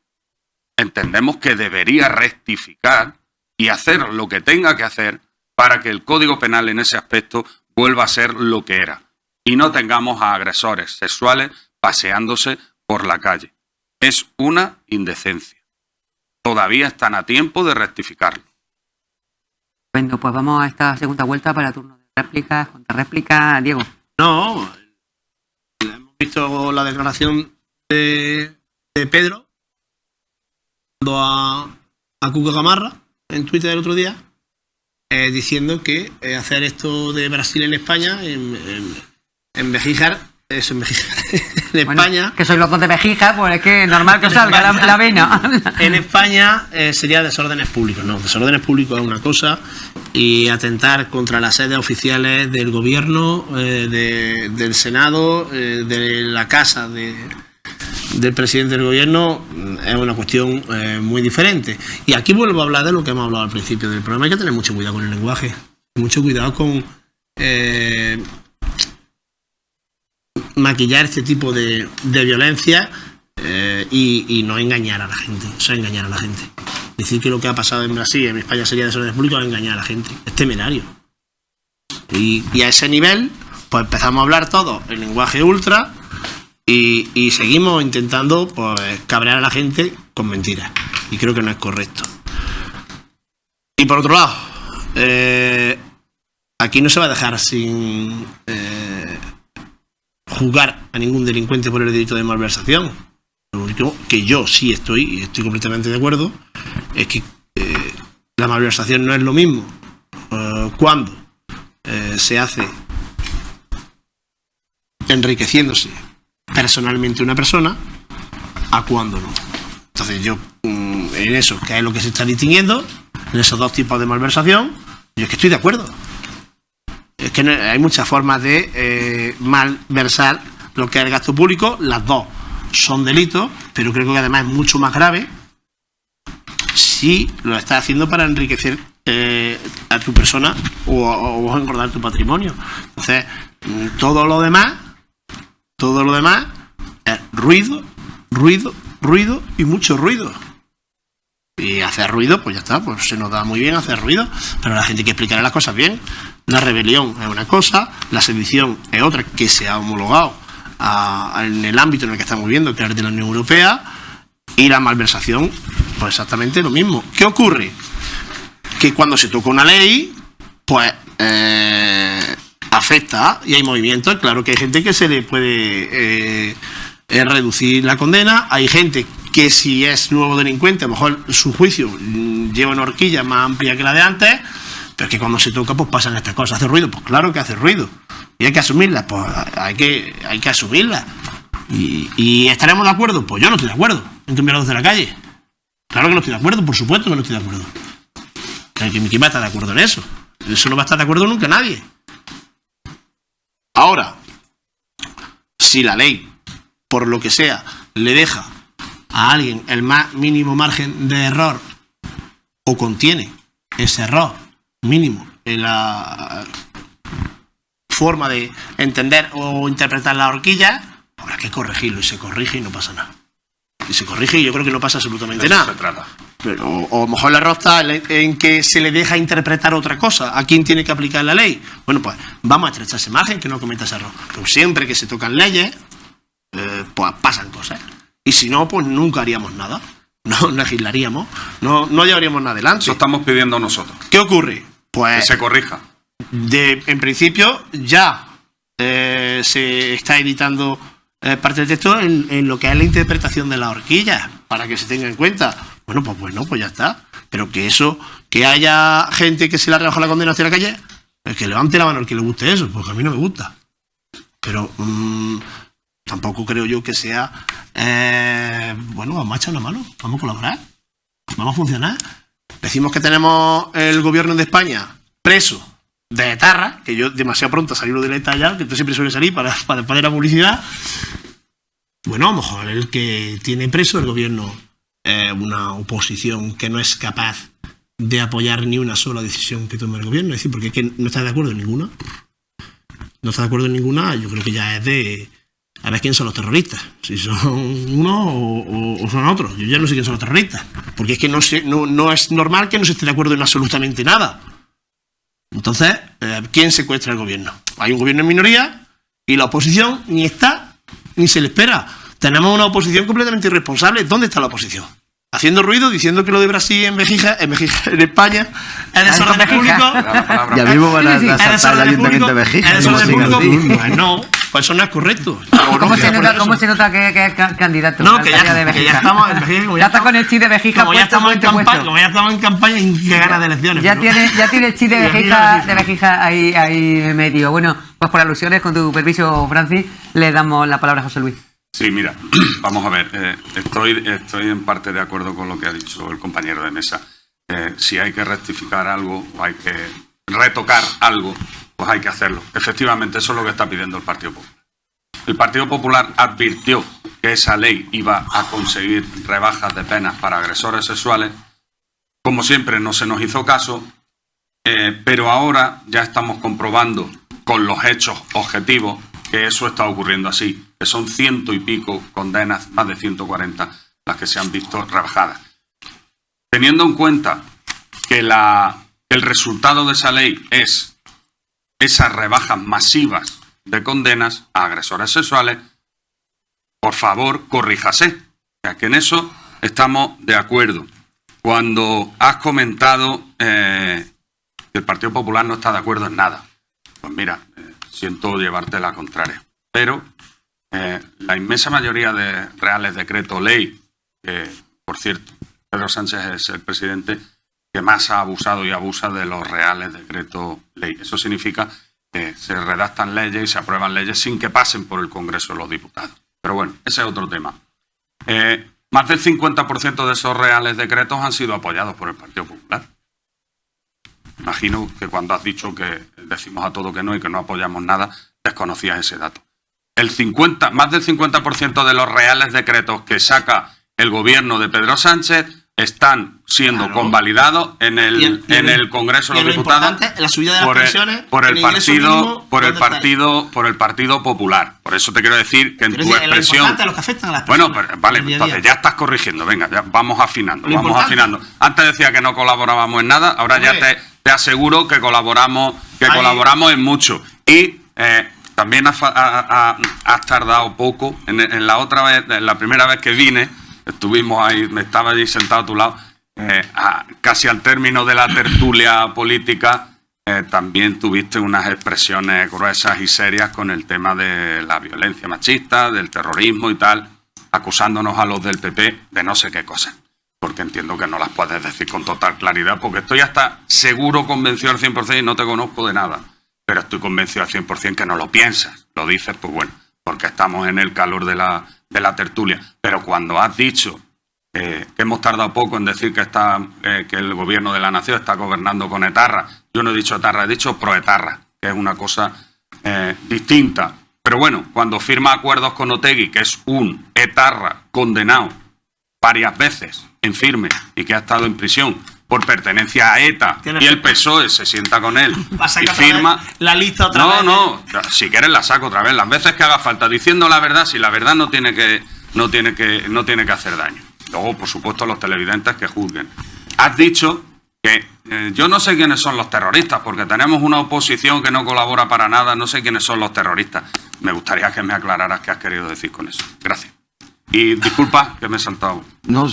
entendemos que debería rectificar y hacer lo que tenga que hacer para que el Código Penal en ese aspecto vuelva a ser lo que era y no tengamos a agresores sexuales paseándose por la calle. Es una indecencia. Todavía están a tiempo de rectificarlo. Bueno, pues vamos a esta segunda vuelta para turno de réplicas, contrarréplica. Diego. No, hemos visto la declaración de Pedro a Cuca Gamarra en Twitter el otro día, diciendo que hacer esto de Brasil en España, en Bejíjar, eso en Bejíjar, en Bueno, España... que sois los dos de Bejíjar, pues es que es normal que os salga la vena. En España sería desórdenes públicos. No, desórdenes públicos es una cosa y atentar contra las sedes oficiales del gobierno, del Senado, de la casa del presidente del gobierno es una cuestión muy diferente. Y aquí vuelvo a hablar de lo que hemos hablado al principio del programa. Hay que tener mucho cuidado con el lenguaje, mucho cuidado con maquillar este tipo de violencia y no engañar a la gente. Eso es engañar a la gente. Decir que lo que ha pasado en Brasil, en España sería desorden público, es engañar a la gente. Es temerario. Y a ese nivel, pues empezamos a hablar todo el lenguaje ultra y seguimos intentando pues cabrear a la gente con mentiras. Y creo que no es correcto. Y por otro lado, aquí no se va a dejar sin juzgar a ningún delincuente por el delito de malversación. Lo único que yo sí estoy completamente de acuerdo es que la malversación no es lo mismo cuando se hace enriqueciéndose personalmente una persona a cuándo no. Entonces yo, en eso, que es lo que se está distinguiendo, en esos dos tipos de malversación, yo es que estoy de acuerdo. Es que hay muchas formas de malversar lo que es el gasto público, las dos son delitos, pero creo que además es mucho más grave si lo estás haciendo para enriquecer a tu persona o engordar tu patrimonio. Entonces, todo lo demás es ruido y mucho ruido. Y hacer ruido, pues ya está, pues se nos da muy bien hacer ruido, pero a la gente hay que explicarle las cosas bien. La rebelión es una cosa, la sedición es otra, que se ha homologado en el ámbito en el que estamos viviendo, que es de la Unión Europea, y la malversación, pues exactamente lo mismo. ¿Qué ocurre? Que cuando se toca una ley, pues afecta y hay movimientos. Claro que hay gente que se le puede reducir la condena, hay gente que si es nuevo delincuente, a lo mejor su juicio lleva una horquilla más amplia que la de antes, pero que cuando se toca pues pasan estas cosas. ¿Hace ruido? Pues claro que hace ruido. Y hay que asumirlas, pues hay que asumirlas. ¿Y estaremos de acuerdo? Pues yo no estoy de acuerdo en cambiar los de la calle. Claro que no estoy de acuerdo, por supuesto que no estoy de acuerdo. ¿Quién va a estar de acuerdo en eso? Eso no va a estar de acuerdo nunca nadie. Ahora, si la ley, por lo que sea, le deja a alguien el más mínimo margen de error o contiene ese error mínimo en la forma de entender o interpretar la horquilla, habrá que corregirlo y se corrige y no pasa nada. Y se corrige y yo creo que no pasa absolutamente nada. Se trata. Pero, o a lo mejor el error está en que se le deja interpretar otra cosa. ¿A quién tiene que aplicar la ley? Bueno, pues vamos a estrechar ese margen, que no cometa ese error. Pero siempre que se tocan leyes, pues pasan cosas. Y si no, pues nunca haríamos nada. No legislaríamos, no llevaríamos nada adelante. Eso estamos pidiendo nosotros. ¿Qué ocurre? Pues Que se corrija. en principio ya se está editando parte del texto en lo que es la interpretación de la horquilla, para que se tenga en cuenta. Bueno, pues ya está. Pero que haya gente que se le ha rebajado la condena hacia la calle, que levante la mano el que le guste eso, porque a mí no me gusta. Pero tampoco creo yo que sea vamos a echar una mano, vamos a colaborar, vamos a funcionar. Decimos que tenemos el gobierno de España preso de etarra, que yo demasiado pronto salí de la ETA ya, que tú siempre suele salir para poner la publicidad. Bueno, a lo mejor el que tiene preso el gobierno una oposición que no es capaz de apoyar ni una sola decisión que tome el gobierno, es decir, porque es que no está de acuerdo en ninguna. No está de acuerdo en ninguna, yo creo que ya es de a ver quién son los terroristas, si son unos o son otros. Yo ya no sé quién son los terroristas, porque es que no es normal que no se esté de acuerdo en absolutamente nada. Entonces, ¿quién secuestra el gobierno? Hay un gobierno en minoría y la oposición ni está ni se le espera. Tenemos una oposición completamente irresponsable. ¿Dónde está la oposición? Haciendo ruido, diciendo que lo de Brasil en España es desorden público. Ya mismo van a asaltar el ayuntamiento de Béjica. Pues no, pues eso no es correcto. ¿Cómo se nota que es candidato? No, que ya estamos en Béjica. Ya está con el chip de Béjica. Como ya estamos en campaña y que ganas de elecciones. Ya tiene el chip de Béjica ahí medio. Bueno, pues por alusiones, con tu permiso, Francis, le damos la palabra a José Luis. Sí, mira, vamos a ver, estoy en parte de acuerdo con lo que ha dicho el compañero de mesa. Si hay que rectificar algo o hay que retocar algo, pues hay que hacerlo. Efectivamente, eso es lo que está pidiendo el Partido Popular. El Partido Popular advirtió que esa ley iba a conseguir rebajas de penas para agresores sexuales. Como siempre, no se nos hizo caso, pero ahora ya estamos comprobando con los hechos objetivos que eso está ocurriendo así, que son 100 y pico condenas, más de 140, las que se han visto rebajadas. Teniendo en cuenta que el resultado de esa ley es esas rebajas masivas de condenas a agresores sexuales, por favor, corríjase. O sea, que en eso estamos de acuerdo. Cuando has comentado que el Partido Popular no está de acuerdo en nada, pues mira, siento llevarte la contraria. Pero la inmensa mayoría de reales decretos ley, que por cierto, Pedro Sánchez es el presidente que más ha abusado y abusa de los reales decretos ley. Eso significa se redactan leyes y se aprueban leyes sin que pasen por el Congreso de los Diputados. Pero bueno, ese es otro tema. Más del 50% de esos reales decretos han sido apoyados por el Partido Popular. Imagino que cuando has dicho que decimos a todo que no y que no apoyamos nada, desconocías ese dato. Más del 50% de los reales decretos que saca el gobierno de Pedro Sánchez están siendo convalidados en el Congreso de los Diputados la subida de las pensiones por el Partido Popular. Por eso te quiero decir que en tu expresión, lo que afectan a las personas, bueno, vale, entonces ya estás corrigiendo. Venga, ya vamos afinando. Antes decía que no colaborábamos en nada, ahora ya te aseguro que colaboramos en mucho. Y también has tardado poco. En la primera vez que vine, estuvimos ahí, me estaba allí sentado a tu lado, casi al término de la tertulia política, también tuviste unas expresiones gruesas y serias con el tema de la violencia machista, del terrorismo y tal, acusándonos a los del PP de no sé qué cosas. Porque entiendo que no las puedes decir con total claridad, porque estoy hasta seguro, convencido al 100%, y no te conozco de nada, pero estoy convencido al 100% que no lo piensas. Lo dices, pues bueno, porque estamos en el calor de la tertulia. Pero cuando has dicho que hemos tardado poco en decir que el gobierno de la nación está gobernando con etarra, yo no he dicho etarra, he dicho proetarra, que es una cosa distinta. Pero bueno, cuando firma acuerdos con Otegi, que es un etarra condenado varias veces en firme y que ha estado en prisión por pertenencia a ETA, y el PSOE se sienta con él y firma la lista otra vez. No, si quieres la saco otra vez, las veces que haga falta, diciendo la verdad, si la verdad no tiene que hacer daño. Luego, por supuesto, los televidentes que juzguen. Has dicho que yo no sé quiénes son los terroristas, porque tenemos una oposición que no colabora para nada, no sé quiénes son los terroristas. Me gustaría que me aclararas qué has querido decir con eso. Gracias. Y disculpa que me he saltado. No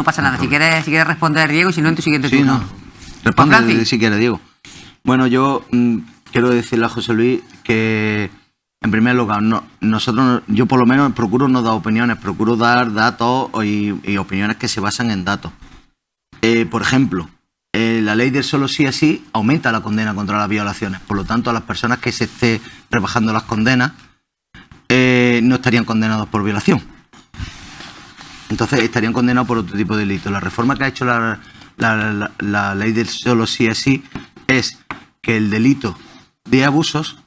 pasa nada. Si quieres responder, Diego, y si no, en tu siguiente turno. No. Responde si quieres, Diego. Bueno, yo quiero decirle a José Luis que, en primer lugar, yo por lo menos procuro no dar opiniones, procuro dar datos y opiniones que se basan en datos. Por ejemplo, la ley del solo sí es sí aumenta la condena contra las violaciones. Por lo tanto, a las personas que se esté rebajando las condenas, no estarían condenados por violación. Entonces estarían condenados por otro tipo de delito. La reforma que ha hecho la ley del solo sí es sí es que el delito de abusos,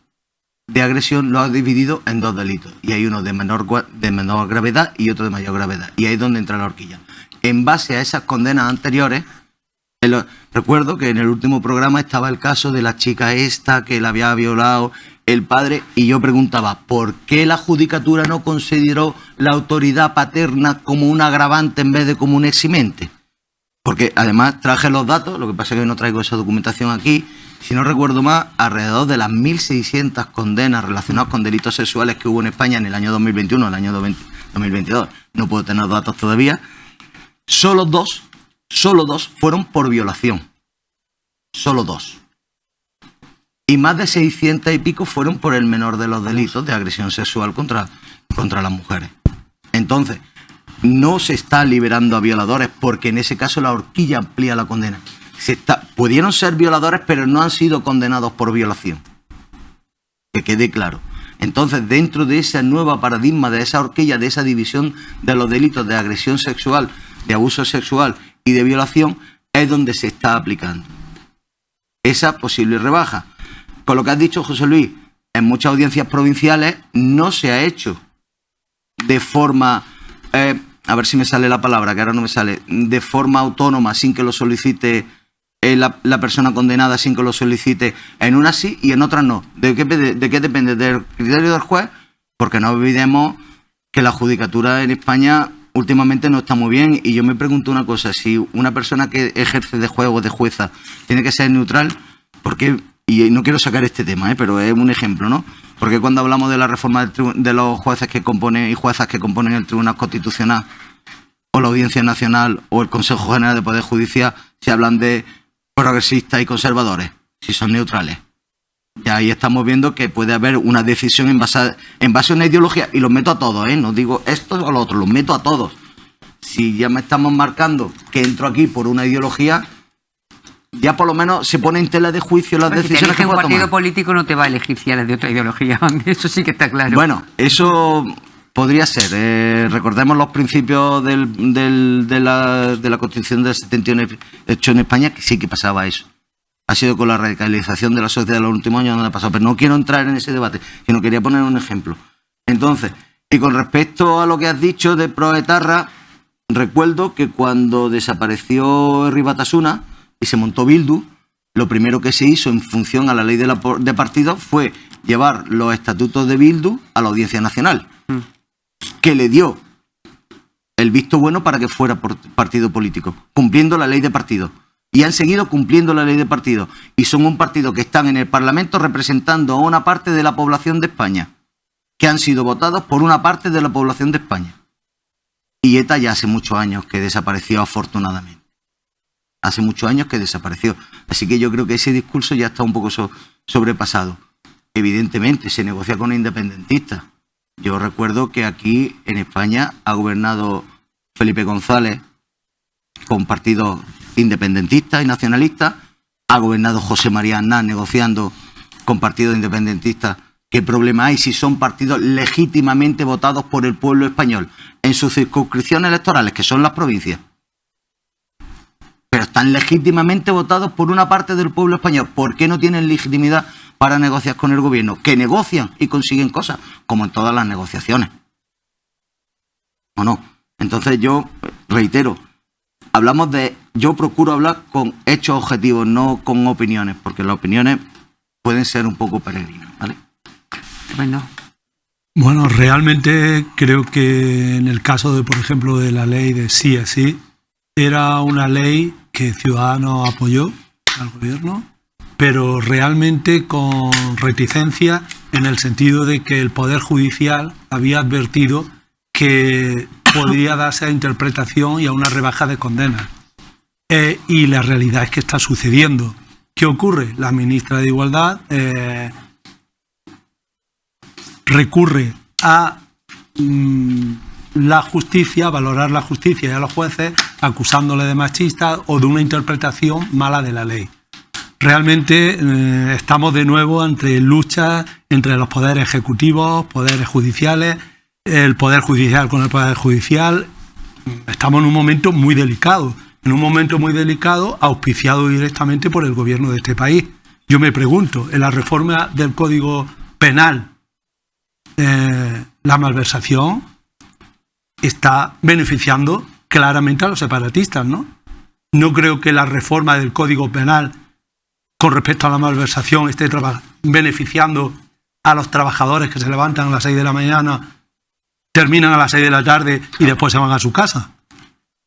de agresión, lo ha dividido en dos delitos. Y hay uno de menor gravedad y otro de mayor gravedad. Y ahí es donde entra la horquilla. En base a esas condenas anteriores, recuerdo que en el último programa estaba el caso de la chica esta que la había violado el padre, y yo preguntaba, ¿por qué la judicatura no consideró la autoridad paterna como un agravante en vez de como un eximente? Porque además traje los datos, lo que pasa es que no traigo esa documentación aquí, si no recuerdo más, alrededor de las 1.600 condenas relacionadas con delitos sexuales que hubo en España en el año 2021, el año 2022, no puedo tener datos todavía, solo dos fueron por violación. Solo dos. Y más de 600 y pico fueron por el menor de los delitos de agresión sexual contra las mujeres. Entonces, no se está liberando a violadores porque en ese caso la horquilla amplía la condena. Pudieron ser violadores, pero no han sido condenados por violación. Que quede claro. Entonces, dentro de ese nuevo paradigma, de esa horquilla, de esa división de los delitos de agresión sexual, de abuso sexual y de violación, es donde se está aplicando esa posible rebaja. Con lo que has dicho, José Luis, en muchas audiencias provinciales no se ha hecho de forma, a ver si me sale la palabra, que ahora no me sale, de forma autónoma, sin que lo solicite la persona condenada, sin que lo solicite, en unas sí y en otras no. ¿De qué depende? ¿Del criterio del juez? Porque no olvidemos que la judicatura en España últimamente no está muy bien, y yo me pregunto una cosa, si una persona que ejerce de juez o de jueza tiene que ser neutral, ¿por qué? Y no quiero sacar este tema, pero es un ejemplo, ¿no? Porque cuando hablamos de la reforma de los jueces que componen y juezas que componen el Tribunal Constitucional, o la Audiencia Nacional, o el Consejo General de Poder Judicial, se hablan de progresistas y conservadores, si son neutrales. Ya ahí estamos viendo que puede haber una decisión en base a una ideología, y los meto a todos, no digo esto o lo otro, los meto a todos. Si ya me estamos marcando que entro aquí por una ideología, ya por lo menos se pone en tela de juicio las Pero si te decisiones que eligen un pueda partido tomar. político no te va a elegir si eres de otra ideología. Eso sí que está claro. Bueno, eso podría ser. Recordemos los principios de la Constitución del 71 hecho en España, que sí que pasaba eso. Ha sido con la radicalización de la sociedad en los últimos años donde ha pasado. Pero no quiero entrar en ese debate, sino quería poner un ejemplo. Entonces, y con respecto a lo que has dicho de Proetarra, recuerdo que cuando desapareció Herri Batasuna y se montó Bildu, lo primero que se hizo en función a la ley de partidos fue llevar los estatutos de Bildu a la Audiencia Nacional, que le dio el visto bueno para que fuera por partido político, cumpliendo la ley de partidos. Y han seguido cumpliendo la ley de partidos. Y son un partido que están en el Parlamento representando a una parte de la población de España, que han sido votados por una parte de la población de España. Y ETA ya hace muchos años que desapareció, afortunadamente. Hace muchos años que desapareció. Así que yo creo que ese discurso ya está un poco sobrepasado. Evidentemente, se negocia con independentistas. Yo recuerdo que aquí en España ha gobernado Felipe González con partidos independentistas y nacionalistas. Ha gobernado José María Aznar negociando con partidos independentistas. ¿Qué problema hay si son partidos legítimamente votados por el pueblo español en sus circunscripciones electorales, que son las provincias? Pero están legítimamente votados por una parte del pueblo español. ¿Por qué no tienen legitimidad para negociar con el gobierno? Que negocian y consiguen cosas, como en todas las negociaciones. ¿O no? Entonces yo reitero, yo procuro hablar con hechos objetivos, no con opiniones, porque las opiniones pueden ser un poco peregrinas, ¿vale? Bueno, realmente creo que en el caso de, por ejemplo, de la ley de sí es sí, era una ley que Ciudadanos apoyó al gobierno, pero realmente con reticencia, en el sentido de que el Poder Judicial había advertido que podría darse a interpretación y a una rebaja de condenas. Y la realidad es que está sucediendo. ¿Qué ocurre? La ministra de Igualdad recurre a la justicia, a valorar la justicia y a los jueces, acusándole de machista o de una interpretación mala de la ley. Realmente estamos de nuevo ante luchas entre los poderes ejecutivos, poderes judiciales, el Poder Judicial con el Poder Judicial. Estamos en un momento muy delicado, auspiciado directamente por el gobierno de este país. Yo me pregunto, en la reforma del Código Penal, la malversación está beneficiando claramente a los separatistas, ¿no? No creo que la reforma del Código Penal con respecto a la malversación esté beneficiando a los trabajadores que se levantan a las 6 de la mañana, terminan a las 6 de la tarde y después se van a su casa.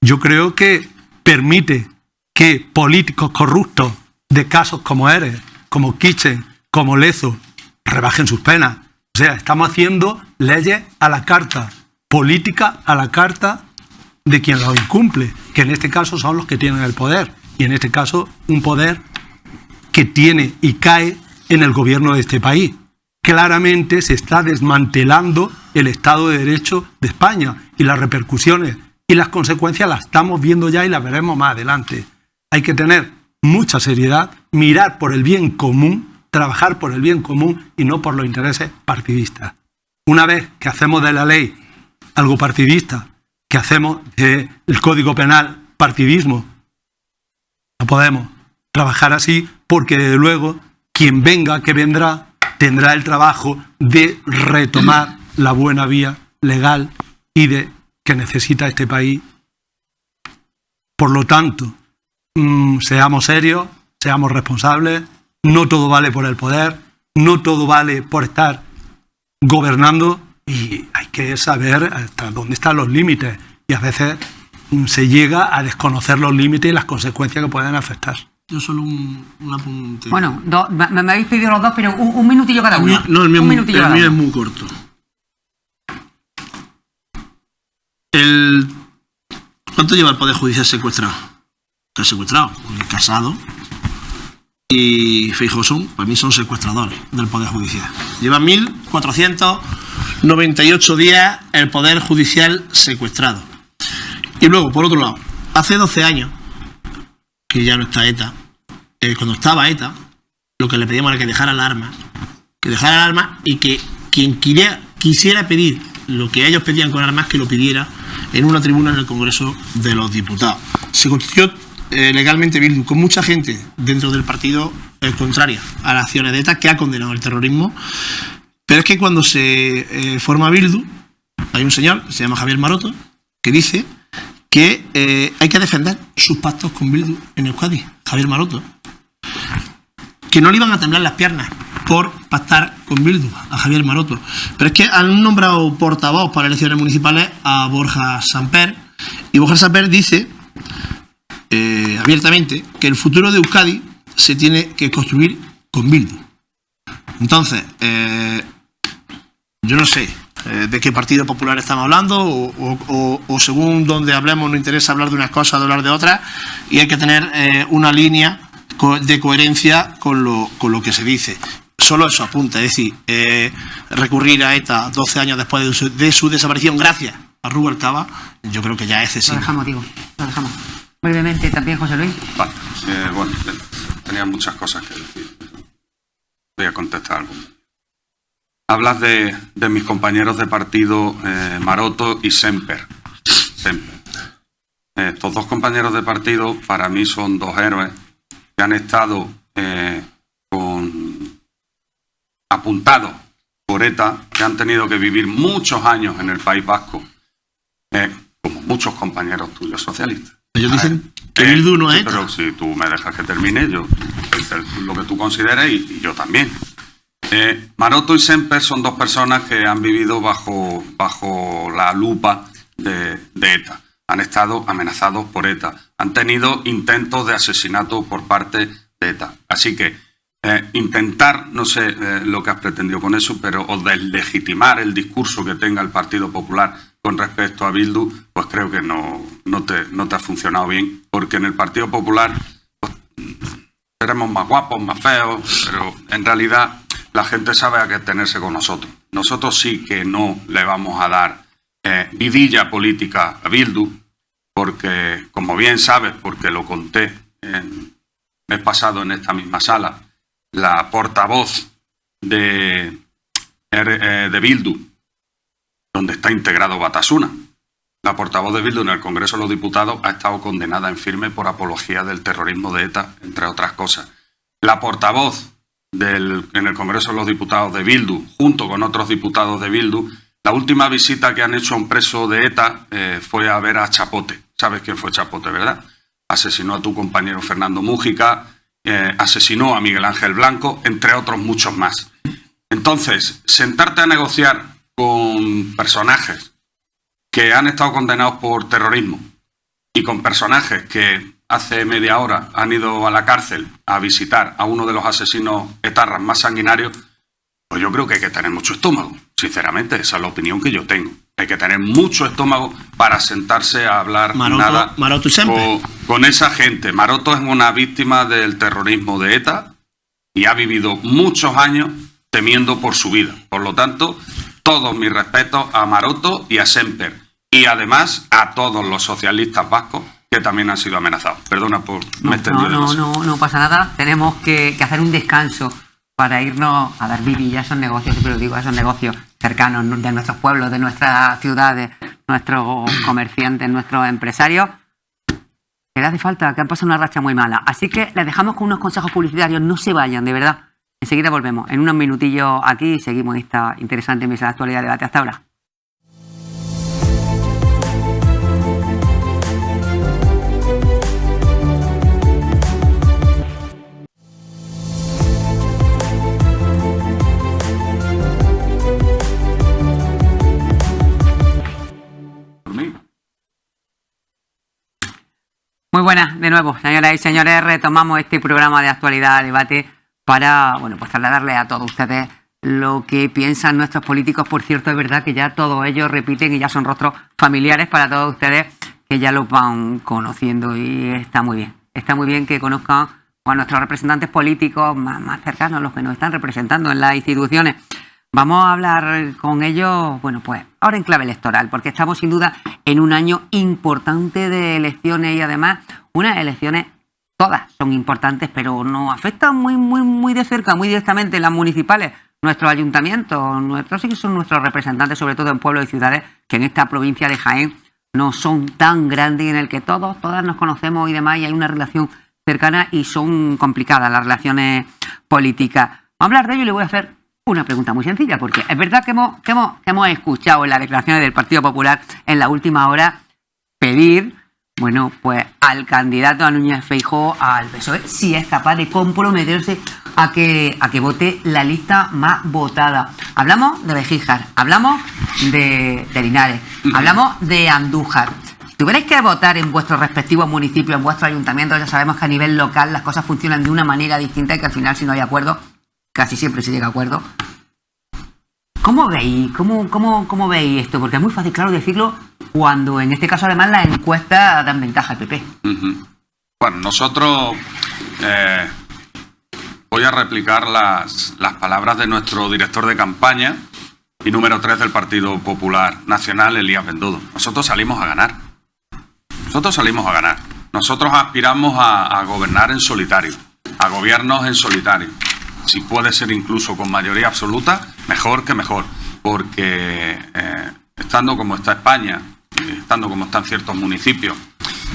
Yo creo que permite que políticos corruptos de casos como Eres, como Kitchen, como Lezo, rebajen sus penas. O sea, estamos haciendo leyes a la carta, política a la carta de quien lo incumple, que en este caso son los que tienen el poder, y en este caso un poder que tiene y cae en el gobierno de este país. Claramente se está desmantelando el Estado de Derecho de España, y las repercusiones y las consecuencias las estamos viendo ya y las veremos más adelante. Hay que tener mucha seriedad, mirar por el bien común, trabajar por el bien común y no por los intereses partidistas. Una vez que hacemos de la ley algo partidista, que hacemos del Código Penal partidismo, no podemos trabajar así, porque desde luego quien venga, que vendrá, tendrá el trabajo de retomar la buena vía legal y de que necesita este país. Por lo tanto, seamos serios, seamos responsables. No todo vale por el poder, no todo vale por estar gobernando, y hay que saber hasta dónde están los límites, y a veces se llega a desconocer los límites y las consecuencias que pueden afectar. Yo solo un apunte. Bueno, me habéis pedido los dos, pero un minutillo cada uno. El mío es muy corto. ¿Cuánto lleva el Poder Judicial secuestrado? Está secuestrado, porque Casado y Feijóo para mí son secuestradores del Poder Judicial. Lleva 1.498 días el Poder Judicial secuestrado. Y luego, por otro lado, hace 12 años, que ya no está ETA, cuando estaba ETA, lo que le pedíamos era que dejara las armas, y que quien quisiera pedir lo que ellos pedían con armas, que lo pidiera en una tribuna en el Congreso de los Diputados. Se constituyó legalmente Bildu, con mucha gente dentro del partido contraria a las acciones de ETA, que ha condenado el terrorismo. Pero es que cuando se forma Bildu, hay un señor que se llama Javier Maroto, que dice que hay que defender sus pactos con Bildu en Euskadi. Javier Maroto. Que no le iban a temblar las piernas por pactar con Bildu, a Javier Maroto. Pero es que han nombrado portavoz para elecciones municipales a Borja Samper, y Borja Samper dice abiertamente que el futuro de Euskadi se tiene que construir con Bildu. Entonces, yo no sé de qué Partido Popular estamos hablando, o según donde hablemos nos interesa hablar de unas cosas, de hablar de otras, y hay que tener una línea de coherencia con lo que se dice. Solo eso apunta, es decir, recurrir a ETA 12 años después de su desaparición gracias a Rubalcaba, yo creo que ya es excesivo. Lo dejamos, digo, lo dejamos. Brevemente también, José Luis. Vale, bueno, tenía muchas cosas que decir. Voy a contestar algo. Hablas de mis compañeros de partido, Maroto y Semper. Estos dos compañeros de partido para mí son dos héroes que han estado apuntados por ETA, que han tenido que vivir muchos años en el País Vasco, como muchos compañeros tuyos socialistas. Ellos dicen que Bildu no es ETA. Pero si tú me dejas que termine, yo lo que tú consideres y yo también. Maroto y Semper son dos personas que han vivido bajo la lupa de ETA. Han estado amenazados por ETA. Han tenido intentos de asesinato por parte de ETA. Así que intentar, no sé lo que has pretendido con eso, pero o deslegitimar el discurso que tenga el Partido Popular con respecto a Bildu, pues creo que no te ha funcionado bien, porque en el Partido Popular pues, seremos más guapos, más feos, pero en realidad la gente sabe a qué tenerse con nosotros. Nosotros sí que no le vamos a dar vidilla política a Bildu, porque, como bien sabes, porque lo conté el mes pasado en esta misma sala, la portavoz de Bildu, donde está integrado Batasuna, la portavoz de Bildu en el Congreso de los Diputados ha estado condenada en firme por apología del terrorismo de ETA, entre otras cosas. La portavoz en el Congreso de los Diputados de Bildu, junto con otros diputados de Bildu, la última visita que han hecho a un preso de ETA fue a ver a Chapote. ¿Sabes quién fue Chapote, verdad? Asesinó a tu compañero Fernando Mújica, asesinó a Miguel Ángel Blanco, entre otros muchos más. Entonces, sentarte a negociar con personajes que han estado condenados por terrorismo y con personajes que hace media hora han ido a la cárcel a visitar a uno de los asesinos etarras más sanguinarios, pues yo creo que hay que tener mucho estómago. Sinceramente, esa es la opinión que yo tengo. Hay que tener mucho estómago para sentarse a hablar Maroto con esa gente. Maroto es una víctima del terrorismo de ETA y ha vivido muchos años temiendo por su vida. Por lo tanto, todos mis respetos a Maroto y a Semper. Y además a todos los socialistas vascos que también han sido amenazados. Perdona por me extendí demasiado. No pasa nada. Tenemos que hacer un descanso para irnos a dar vidilla a esos negocios, siempre lo digo, a esos negocios cercanos de nuestros pueblos, de nuestras ciudades, nuestros comerciantes, nuestros empresarios, que le hace falta, que han pasado una racha muy mala. Así que les dejamos con unos consejos publicitarios, no se vayan, de verdad. Enseguida volvemos, en unos minutillos aquí y seguimos esta interesante mesa de actualidad de debate. Hasta ahora. Muy buenas, de nuevo, señoras y señores, retomamos este programa de actualidad, debate, para, bueno, pues trasladarles a todos ustedes lo que piensan nuestros políticos. Por cierto, es verdad que ya todos ellos repiten y ya son rostros familiares para todos ustedes, que ya los van conociendo, y está muy bien que conozcan a nuestros representantes políticos más cercanos, los que nos están representando en las instituciones. Vamos a hablar con ellos, bueno, pues ahora en clave electoral, porque estamos sin duda en un año importante de elecciones, y además unas elecciones todas son importantes, pero nos afectan muy de cerca, muy directamente las municipales. Nuestros ayuntamientos, sí que son nuestros representantes, sobre todo en pueblos y ciudades, que en esta provincia de Jaén no son tan grandes, en el que todas nos conocemos y demás, y hay una relación cercana y son complicadas las relaciones políticas. Vamos a hablar de ello y le voy a hacer una pregunta muy sencilla, porque es verdad que hemos escuchado en las declaraciones del Partido Popular en la última hora pedir, bueno, pues al candidato a Núñez Feijóo, al PSOE, si es capaz de comprometerse a que vote la lista más votada. Hablamos de Bejíjar, hablamos de Linares, hablamos de Andújar. Si tuvierais que votar en vuestros respectivos municipios, en vuestros ayuntamientos, ya sabemos que a nivel local las cosas funcionan de una manera distinta y que al final, si no hay acuerdo, casi siempre se llega a acuerdo. ¿Cómo veis? ¿Cómo veis esto? Porque es muy fácil, claro, decirlo cuando en este caso además las encuestas dan ventaja al PP. Bueno, nosotros voy a replicar las palabras de nuestro director de campaña y número 3 del Partido Popular Nacional, Elías Bendodo. Nosotros salimos a ganar. Nosotros aspiramos a gobernar en solitario, a gobiernos en solitario. Si puede ser incluso con mayoría absoluta, mejor que mejor, porque estando como está España, estando como están ciertos municipios,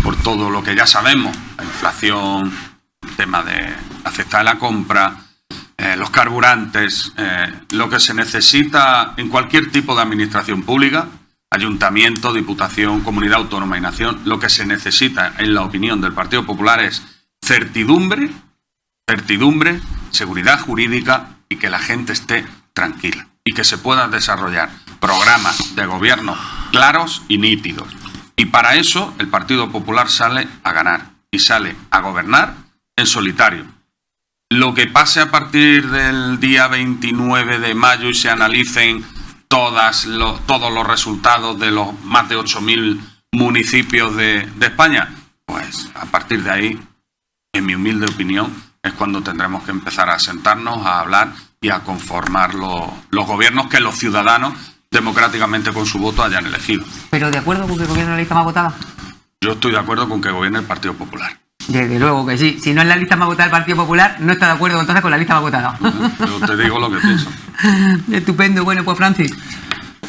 por todo lo que ya sabemos, la inflación, el tema de la cesta de la compra, los carburantes, lo que se necesita en cualquier tipo de administración pública, ayuntamiento, diputación, comunidad autónoma y nación, lo que se necesita, en la opinión del Partido Popular, es certidumbre, seguridad jurídica y que la gente esté tranquila y que se puedan desarrollar programas de gobierno claros y nítidos. Y para eso el Partido Popular sale a ganar y sale a gobernar en solitario. Lo que pase a partir del día 29 de mayo y se analicen todos los resultados de los más de 8.000 municipios de España, pues a partir de ahí, en mi humilde opinión, es cuando tendremos que empezar a sentarnos, a hablar y a conformar los gobiernos que los ciudadanos democráticamente con su voto hayan elegido. ¿Pero de acuerdo con que gobierne la lista más votada? Yo estoy de acuerdo con que gobierne el Partido Popular. Desde luego que sí. Si no es la lista más votada del Partido Popular, no está de acuerdo entonces con la lista más votada. Yo te digo lo que pienso. Estupendo. Bueno, pues Francis.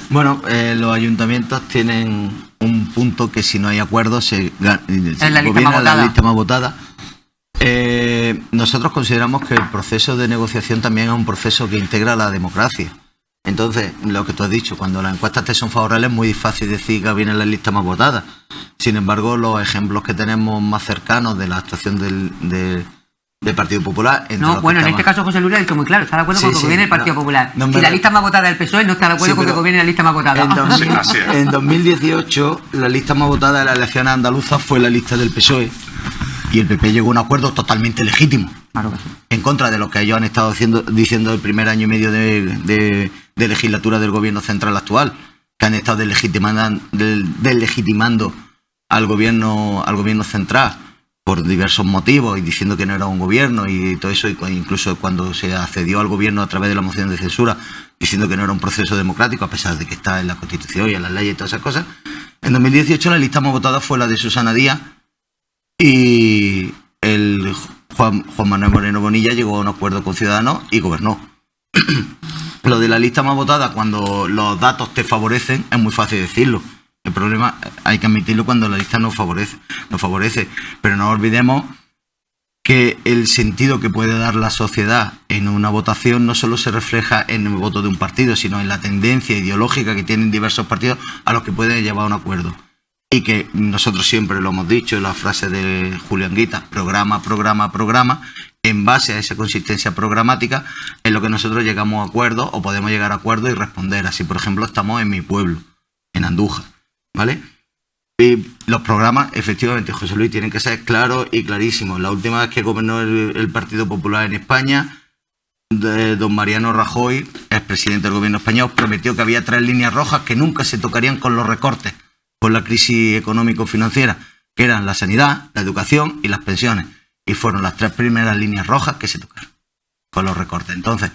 Bueno, los ayuntamientos tienen un punto que si no hay acuerdo se gobierna la lista más votada. Nosotros consideramos que el proceso de negociación también es un proceso que integra la democracia. Entonces, lo que tú has dicho, cuando las encuestas te son favorables es muy fácil decir que viene la lista más votada. Sin embargo, los ejemplos que tenemos más cercanos de la actuación del Partido Popular... No, bueno, en este caso José Luis ha dicho muy claro, está de acuerdo con que gobierne el Partido Popular. Si la lista más votada del PSOE, no está de acuerdo con que gobierne la lista más votada. En 2018, la lista más votada de las elecciones andaluzas fue la lista del PSOE. Y el PP llegó a un acuerdo totalmente legítimo. Claro que sí. En contra de lo que ellos han estado diciendo el primer año y medio de legislatura del gobierno central actual, que han estado deslegitimando al gobierno central por diversos motivos y diciendo que no era un gobierno y todo eso, incluso cuando se accedió al gobierno a través de la moción de censura, diciendo que no era un proceso democrático, a pesar de que está en la Constitución y en las leyes y todas esas cosas. En 2018 la lista más votada fue la de Susana Díaz, y el Juan Manuel Moreno Bonilla llegó a un acuerdo con Ciudadanos y gobernó. Lo de la lista más votada, cuando los datos te favorecen, es muy fácil decirlo. El problema hay que admitirlo cuando la lista nos favorece. Pero no olvidemos que el sentido que puede dar la sociedad en una votación no solo se refleja en el voto de un partido, sino en la tendencia ideológica que tienen diversos partidos a los que pueden llevar a un acuerdo. Y que nosotros siempre lo hemos dicho, la frase de Julián Guita, programa, en base a esa consistencia programática, es lo que nosotros llegamos a acuerdos o podemos llegar a acuerdos y responder. Así, por ejemplo, estamos en mi pueblo, en Andújar, ¿vale? Y los programas, efectivamente, José Luis, tienen que ser claros y clarísimos. La última vez que gobernó el Partido Popular en España, don Mariano Rajoy, expresidente del gobierno español, prometió que había 3 líneas rojas que nunca se tocarían con los recortes por la crisis económico-financiera, que eran la sanidad, la educación y las pensiones. Y fueron las 3 primeras líneas rojas que se tocaron con los recortes. Entonces,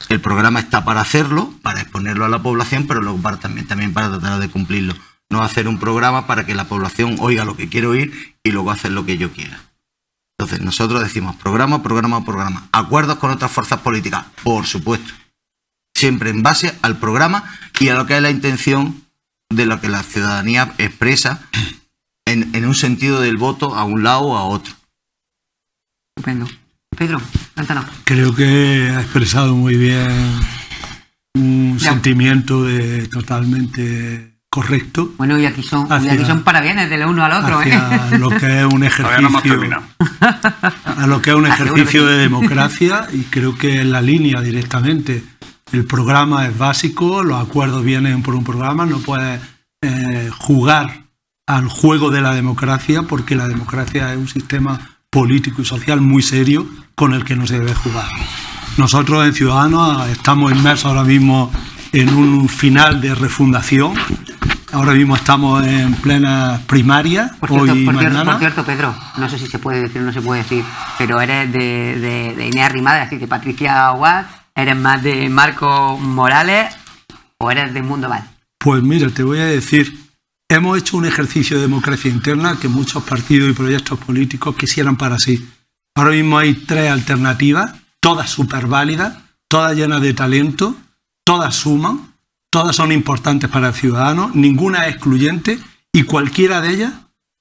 el programa está para hacerlo, para exponerlo a la población, pero luego también para tratar de cumplirlo. No hacer un programa para que la población oiga lo que quiere oír y luego hacer lo que yo quiera. Entonces, nosotros decimos programa. Acuerdos con otras fuerzas políticas, por supuesto. Siempre en base al programa y a lo que es la intención de lo que la ciudadanía expresa en un sentido del voto a un lado o a otro. Estupendo. Pedro, cuéntanos. Creo que ha expresado muy bien un sentimiento totalmente correcto. Bueno, y aquí son parabienes del uno al otro. Hacia lo que es un ejercicio, a lo que es un ejercicio de democracia, y creo que en la línea directamente. El programa es básico, los acuerdos vienen por un programa, no puedes jugar al juego de la democracia, porque la democracia es un sistema político y social muy serio con el que no se debe jugar. Nosotros en Ciudadanos estamos inmersos ahora mismo en un final de refundación. Ahora mismo estamos en plena primaria, hoy y mañana. Por cierto, Pedro, no sé si se puede decir o no se puede decir, pero eres de Inés Arrimadas, es decir, de Patricia Aguad. ¿Eres más de Marco Morales o eres de Mundo Val? Pues mira, te voy a decir, hemos hecho un ejercicio de democracia interna que muchos partidos y proyectos políticos quisieran para sí. Ahora mismo hay 3 alternativas, todas súper válidas, todas llenas de talento, todas suman, todas son importantes para el ciudadano, ninguna es excluyente y cualquiera de ellas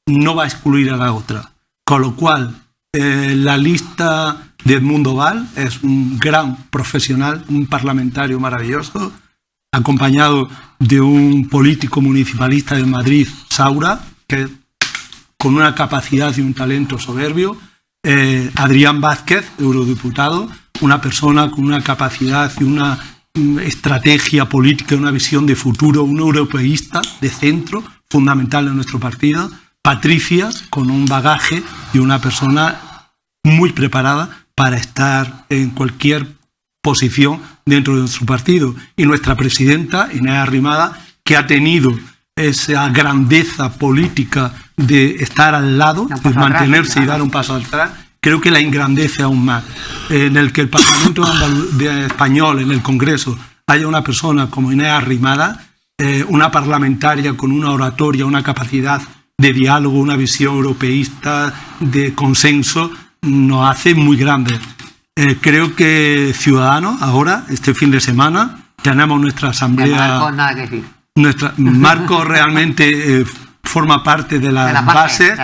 no va a excluir a la otra. Con lo cual, la lista de Edmundo Val es un gran profesional, un parlamentario maravilloso, acompañado de un político municipalista de Madrid, Saura, que con una capacidad y un talento soberbio, Adrián Vázquez, eurodiputado, una persona con una capacidad y una estrategia política, una visión de futuro, un europeísta de centro, fundamental en nuestro partido, Patricia, con un bagaje y una persona muy preparada para estar en cualquier posición dentro de nuestro partido. Y nuestra presidenta, Inés Arrimadas, que ha tenido esa grandeza política de estar al lado, de mantenerse y dar un paso atrás, creo que la engrandece aún más. En el que el Parlamento español, en el Congreso, haya una persona como Inés Arrimadas, una parlamentaria con una oratoria, una capacidad de diálogo, una visión europeísta, de consenso, nos hace muy grandes. Creo que Ciudadanos, ahora, este fin de semana, tenemos nuestra asamblea. Marco, nada que decir. Marco realmente forma parte de las bases.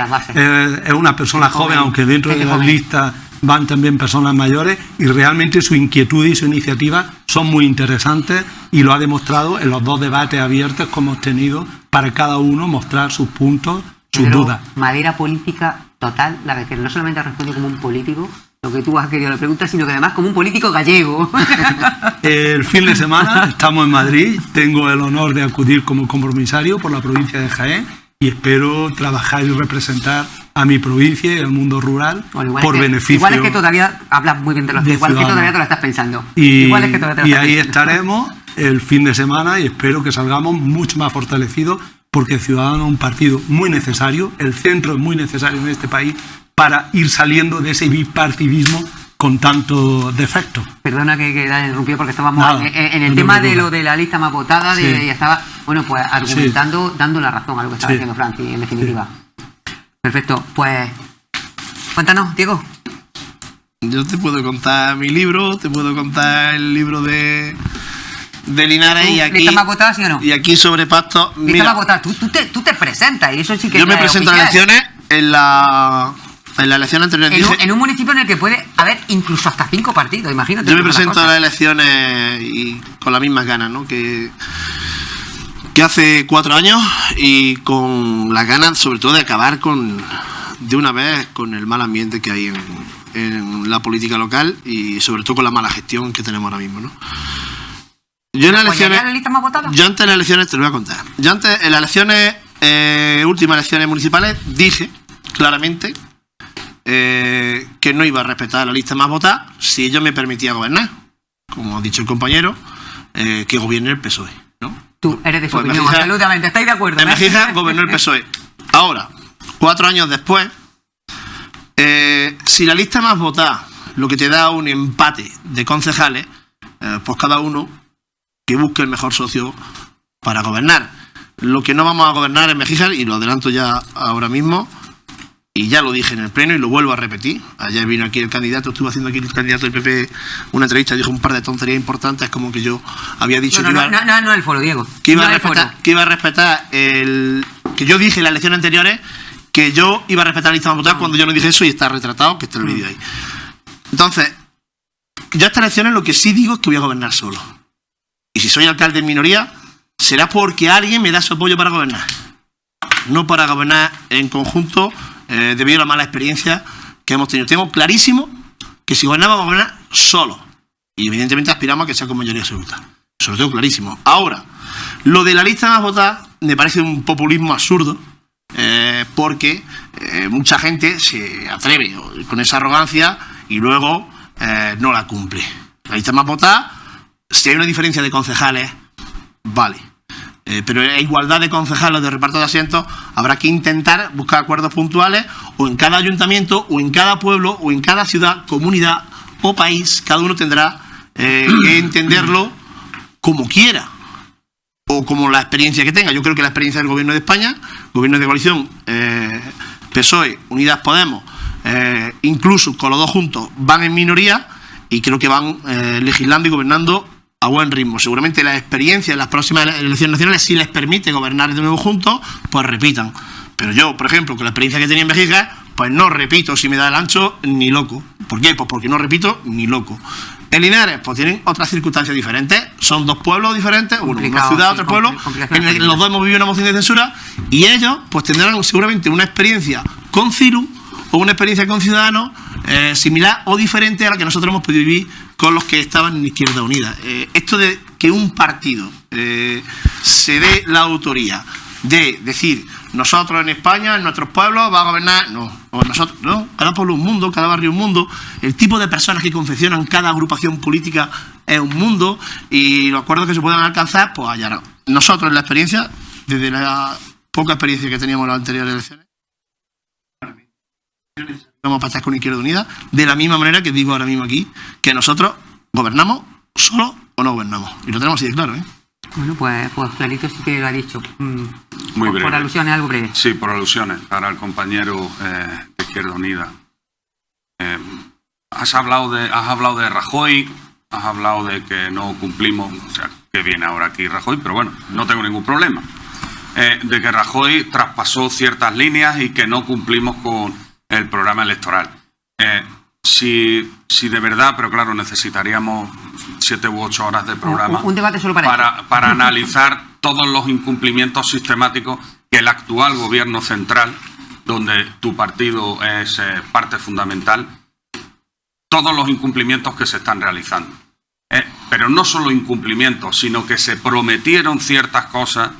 Es una persona joven, aunque dentro de la lista van también personas mayores, y realmente su inquietud y su iniciativa son muy interesantes, y lo ha demostrado en los 2 debates abiertos que hemos tenido para cada uno mostrar sus puntos, sus dudas. Madera política total, la que no solamente ha respondido como un político, lo que tú has querido la pregunta, sino que además como un político gallego. El fin de semana estamos en Madrid, tengo el honor de acudir como compromisario por la provincia de Jaén y espero trabajar y representar a mi provincia y al mundo rural por beneficio. Igual es que todavía hablas muy bien de los de igual es que todavía te lo estás pensando. Igual es que todavía te lo estás ahí pensando. estaremos el fin de semana y espero que salgamos mucho más fortalecidos, porque Ciudadanos es un partido muy necesario, el centro es muy necesario en este país para ir saliendo de ese bipartidismo con tantos defectos. Perdona que la interrumpí porque estábamos en el tema de lo de la lista más votada, y estaba, bueno, pues argumentando, dando la razón a lo que estaba diciendo Francis, en definitiva. Perfecto, pues cuéntanos, Diego. Yo te puedo contar mi libro, te puedo contar el libro de Linares, y aquí... ¿Lista más votada, sí o no? Y aquí sobre Pacto... Lista más votada, tú te presentas, y eso sí que yo me presento a las elecciones en la elección anterior. En un municipio en el que puede haber incluso hasta 5 partidos, imagínate. Yo me presento a las elecciones y con las mismas ganas, ¿no? que hace 4 años, y con las ganas sobre todo de acabar de una vez con el mal ambiente que hay en la política local, y sobre todo con la mala gestión que tenemos ahora mismo, ¿no? Yo en las elecciones... ¿La lista más votada? Yo antes de las elecciones, te lo voy a contar. Yo antes, en las elecciones, últimas elecciones municipales, dije claramente que no iba a respetar la lista más votada si ello me permitía gobernar. Como ha dicho el compañero, que gobierne el PSOE, ¿no? Tú eres de su Pues opinión, absolutamente. ¿Estáis de acuerdo? En Mejija gobernó el PSOE. Ahora, 4 años después, si la lista más votada lo que te da un empate de concejales, pues cada uno que busque el mejor socio para gobernar. Lo que no vamos a gobernar en Mejija, y lo adelanto ya ahora mismo, y ya lo dije en el pleno y lo vuelvo a repetir. Ayer vino aquí el candidato, estuvo haciendo aquí el candidato del PP una entrevista, dijo un par de tonterías importantes, como que yo había dicho no el foro, Diego. que iba a respetar que yo dije en las elecciones anteriores que yo iba a respetar la lista más votada cuando yo no dije eso, y está retratado, que está el vídeo ahí. Entonces, yo a estas elecciones lo que sí digo es que voy a gobernar solo. Y si soy alcalde en minoría, será porque alguien me da su apoyo para gobernar. No para gobernar en conjunto, debido a la mala experiencia que hemos tenido. Tengo clarísimo que si gobernamos, vamos a gobernar solo. Y evidentemente aspiramos a que sea con mayoría absoluta. Eso lo tengo clarísimo. Ahora, lo de la lista más votada me parece un populismo absurdo, porque mucha gente se atreve con esa arrogancia y luego no la cumple. La lista más votada, si hay una diferencia de concejales, vale. Pero en igualdad de concejales de reparto de asientos habrá que intentar buscar acuerdos puntuales, o en cada ayuntamiento, o en cada pueblo, o en cada ciudad, comunidad o país. Cada uno tendrá que entenderlo como quiera, o como la experiencia que tenga. Yo creo que la experiencia del Gobierno de España, Gobierno de coalición, PSOE, Unidas Podemos, incluso con los dos juntos, van en minoría, y creo que van legislando y gobernando a buen ritmo. Seguramente la experiencia en las próximas elecciones nacionales, si les permite gobernar de nuevo juntos, pues repitan. Pero yo, por ejemplo, con la experiencia que tenía en Bélgica, pues no repito si me da el ancho ni loco. ¿Por qué? Pues porque no repito ni loco. En Linares, pues tienen otras circunstancias diferentes. Son dos pueblos diferentes, uno una ciudad, otro pueblo. En los dos hemos vivido una moción de censura, y ellos pues tendrán seguramente una experiencia con CIRU o una experiencia con Ciudadanos similar o diferente a la que nosotros hemos podido vivir con los que estaban en Izquierda Unida. Esto de que un partido se dé la autoría de decir nosotros en España, en nuestros pueblos, va a gobernar, no, o nosotros, no, cada pueblo un mundo, cada barrio un mundo, el tipo de personas que confeccionan cada agrupación política es un mundo, y los acuerdos que se puedan alcanzar, pues allá. Nosotros en la experiencia, desde la poca experiencia que teníamos en las anteriores elecciones, vamos a pasar con Izquierda Unida, de la misma manera que digo ahora mismo aquí, que nosotros gobernamos solo o no gobernamos. Y lo tenemos así de claro, ¿eh? Bueno, pues clarito sí que lo ha dicho. Muy breve. Por alusiones, algo breve. Sí, por alusiones, para el compañero de Izquierda Unida. Has hablado de Rajoy, has hablado de que no cumplimos, o sea, que viene ahora aquí Rajoy, pero bueno, no tengo ningún problema. De que Rajoy traspasó ciertas líneas y que no cumplimos con el programa electoral. Si de verdad, pero claro, necesitaríamos 7 u 8 horas de programa un debate solo para analizar todos los incumplimientos sistemáticos que el actual gobierno central, donde tu partido es parte fundamental, todos los incumplimientos que se están realizando. Pero no solo incumplimientos, sino que se prometieron ciertas cosas.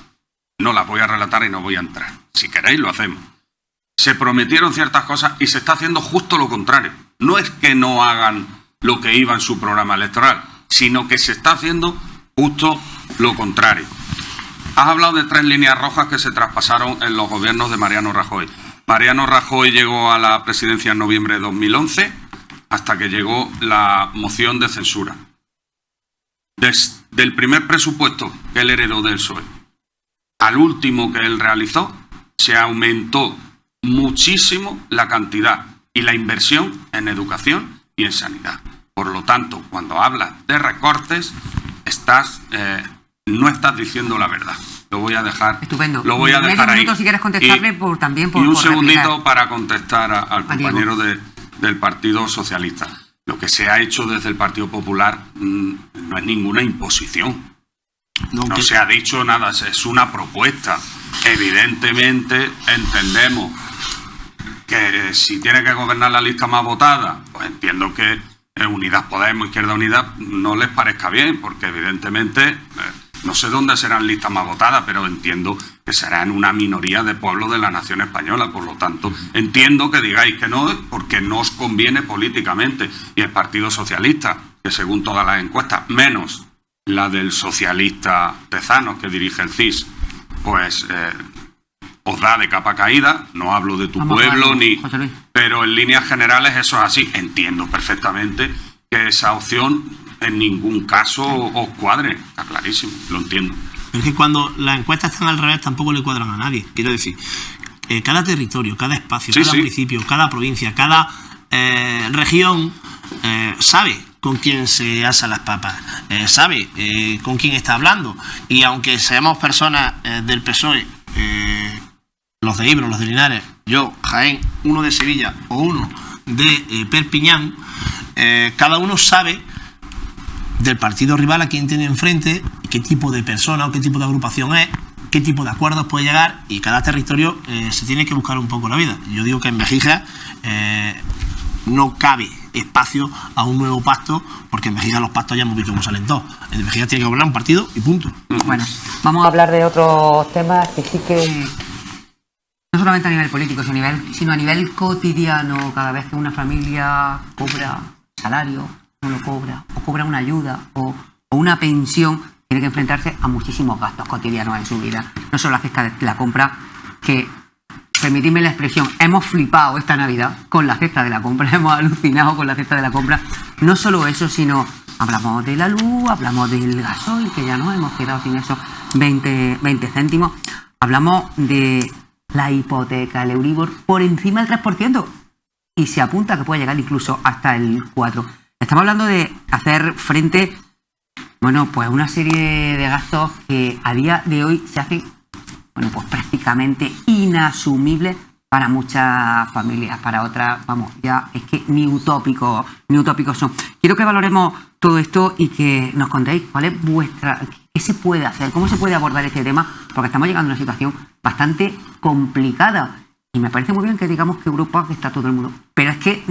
No las voy a relatar y no voy a entrar. Si queréis lo hacemos. Se prometieron ciertas cosas y se está haciendo justo lo contrario. No es que no hagan lo que iba en su programa electoral, sino que se está haciendo justo lo contrario. Has hablado de 3 líneas rojas que se traspasaron en los gobiernos de Mariano Rajoy. Mariano Rajoy llegó a la presidencia en noviembre de 2011, hasta que llegó la moción de censura. Desde el primer presupuesto que él heredó del PSOE al último que él realizó, se aumentó muchísimo la cantidad y la inversión en educación y en sanidad. Por lo tanto, cuando hablas de recortes, no estás diciendo la verdad. Lo voy a dejar. Estupendo. Lo voy a dejar ahí. Si quieres contestarle, y un segundito para contestar al compañero del Partido Socialista. Lo que se ha hecho desde el Partido Popular no es ninguna imposición. No se ha dicho nada, es una propuesta. Evidentemente entendemos que si tiene que gobernar la lista más votada, pues entiendo que Unidas Podemos, Izquierda Unida, no les parezca bien, porque evidentemente no sé dónde serán listas más votadas, pero entiendo que serán una minoría de pueblos de la nación española. Por lo tanto, entiendo que digáis que no, porque no os conviene políticamente. Y el Partido Socialista, que según todas las encuestas, menos la del socialista Tezanos, que dirige el CIS, pues os da de capa caída. No hablo de tu pueblo, pero en líneas generales eso es así. Entiendo perfectamente que esa opción en ningún caso os cuadre. Está clarísimo, lo entiendo. Pero es que cuando las encuestas están al revés tampoco le cuadran a nadie. Quiero decir, cada territorio, cada espacio, Sí, cada sí. municipio, cada provincia, cada región sabe con quién se asa las papas, sabe con quién está hablando. Y aunque seamos personas del PSOE, los de Ibro, los de Linares, yo, Jaén, uno de Sevilla o uno de Perpiñán, cada uno sabe del partido rival a quién tiene enfrente, qué tipo de persona o qué tipo de agrupación es, qué tipo de acuerdos puede llegar, y cada territorio se tiene que buscar un poco la vida. Yo digo que en Mejija no cabe espacio a un nuevo pacto, porque en Mejija los pactos ya hemos visto cómo salen todos. En Mejija tiene que gobernar un partido y punto. Bueno, vamos a hablar de otros temas que sí que, no solamente a nivel político, sino a nivel cotidiano. Cada vez que una familia cobra salario, no lo cobra, o cobra una ayuda o una pensión, tiene que enfrentarse a muchísimos gastos cotidianos en su vida. No solo la cesta de la compra, que, permitidme la expresión, hemos flipado esta Navidad con la cesta de la compra, hemos alucinado con la cesta de la compra. No solo eso, sino hablamos de la luz, hablamos del gasoil, que ya no hemos quedado sin esos 20 céntimos. Hablamos de la hipoteca, el Euribor, por encima del 3%. Y se apunta que puede llegar incluso hasta el 4%. Estamos hablando de hacer frente, bueno, pues una serie de gastos que a día de hoy se hacen, bueno, pues prácticamente inasumibles para muchas familias, para otras, vamos, ya es que ni utópicos son. Quiero que valoremos todo esto y que nos contéis cuál es qué se puede hacer, cómo se puede abordar este tema, porque estamos llegando a una situación bastante complicada. Y me parece muy bien que digamos que Europa está todo el mundo, pero es que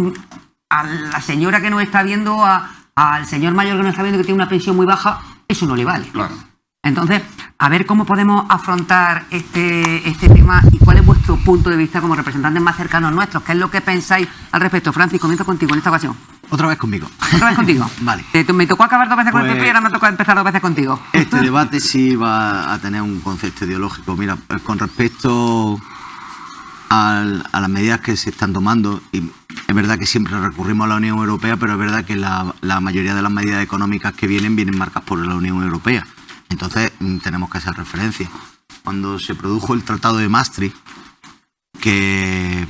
a la señora que nos está viendo, al señor mayor que nos está viendo, que tiene una pensión muy baja, eso no le vale. Claro. Entonces, a ver cómo podemos afrontar este tema y cuál es vuestro punto de vista como representantes más cercanos nuestros. ¿Qué es lo que pensáis al respecto? Francis, comienzo contigo en esta ocasión. Otra vez conmigo. Otra vez contigo. Vale. Me tocó acabar 2 veces con el Pues, PP y ahora me toca empezar 2 veces contigo. Este debate sí va a tener un concepto ideológico. Mira, con respecto a las medidas que se están tomando, y es verdad que siempre recurrimos a la Unión Europea, pero es verdad que la mayoría de las medidas económicas que vienen marcadas por la Unión Europea. Entonces tenemos que hacer referencia. Cuando se produjo el Tratado de Maastricht, que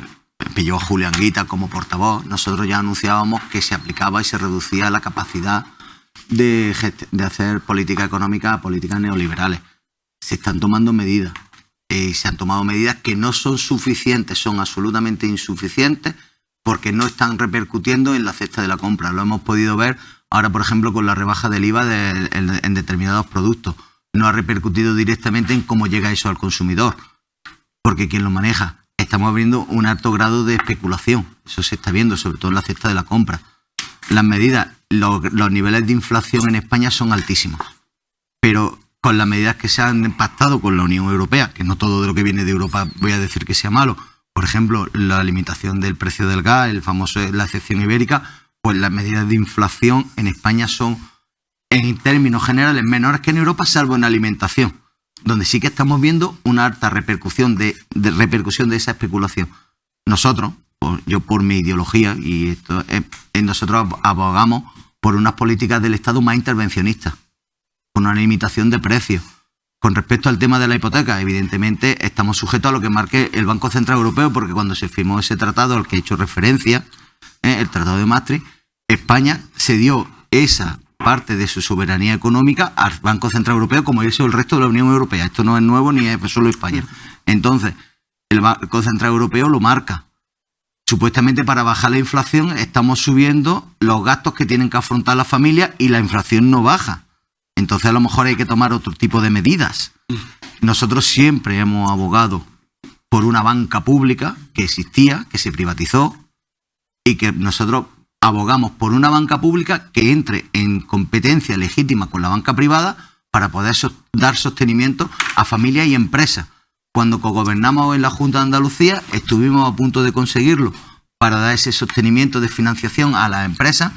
pilló a Julián Guita como portavoz, nosotros ya anunciábamos que se aplicaba y se reducía la capacidad de hacer política económica a políticas neoliberales. Se están tomando medidas. Y se han tomado medidas que no son suficientes, son absolutamente insuficientes, porque no están repercutiendo en la cesta de la compra. Lo hemos podido ver ahora, por ejemplo, con la rebaja del IVA en determinados productos. No ha repercutido directamente en cómo llega eso al consumidor, porque quien lo maneja. Estamos viendo un alto grado de especulación. Eso se está viendo, sobre todo en la cesta de la compra. Las medidas, los niveles de inflación en España son altísimos, pero con las medidas que se han pactado con la Unión Europea, que no todo de lo que viene de Europa voy a decir que sea malo, por ejemplo, la limitación del precio del gas, la excepción ibérica, pues las medidas de inflación en España son, en términos generales, menores que en Europa, salvo en alimentación, donde sí que estamos viendo una alta repercusión de esa especulación. Nosotros, yo por mi ideología, y nosotros abogamos por unas políticas del Estado más intervencionistas, con una limitación de precios. Con respecto al tema de la hipoteca, evidentemente estamos sujetos a lo que marque el Banco Central Europeo, porque cuando se firmó ese tratado al que he hecho referencia, el Tratado de Maastricht, España cedió esa parte de su soberanía económica al Banco Central Europeo, como hizo el resto de la Unión Europea. Esto no es nuevo ni es solo España. Entonces, el Banco Central Europeo lo marca. Supuestamente para bajar la inflación estamos subiendo los gastos que tienen que afrontar las familias y la inflación no baja. Entonces a lo mejor hay que tomar otro tipo de medidas. Nosotros siempre hemos abogado por una banca pública que existía, que se privatizó, y que nosotros abogamos por una banca pública que entre en competencia legítima con la banca privada para poder dar sostenimiento a familias y empresas. Cuando gobernamos en la Junta de Andalucía estuvimos a punto de conseguirlo para dar ese sostenimiento de financiación a las empresas,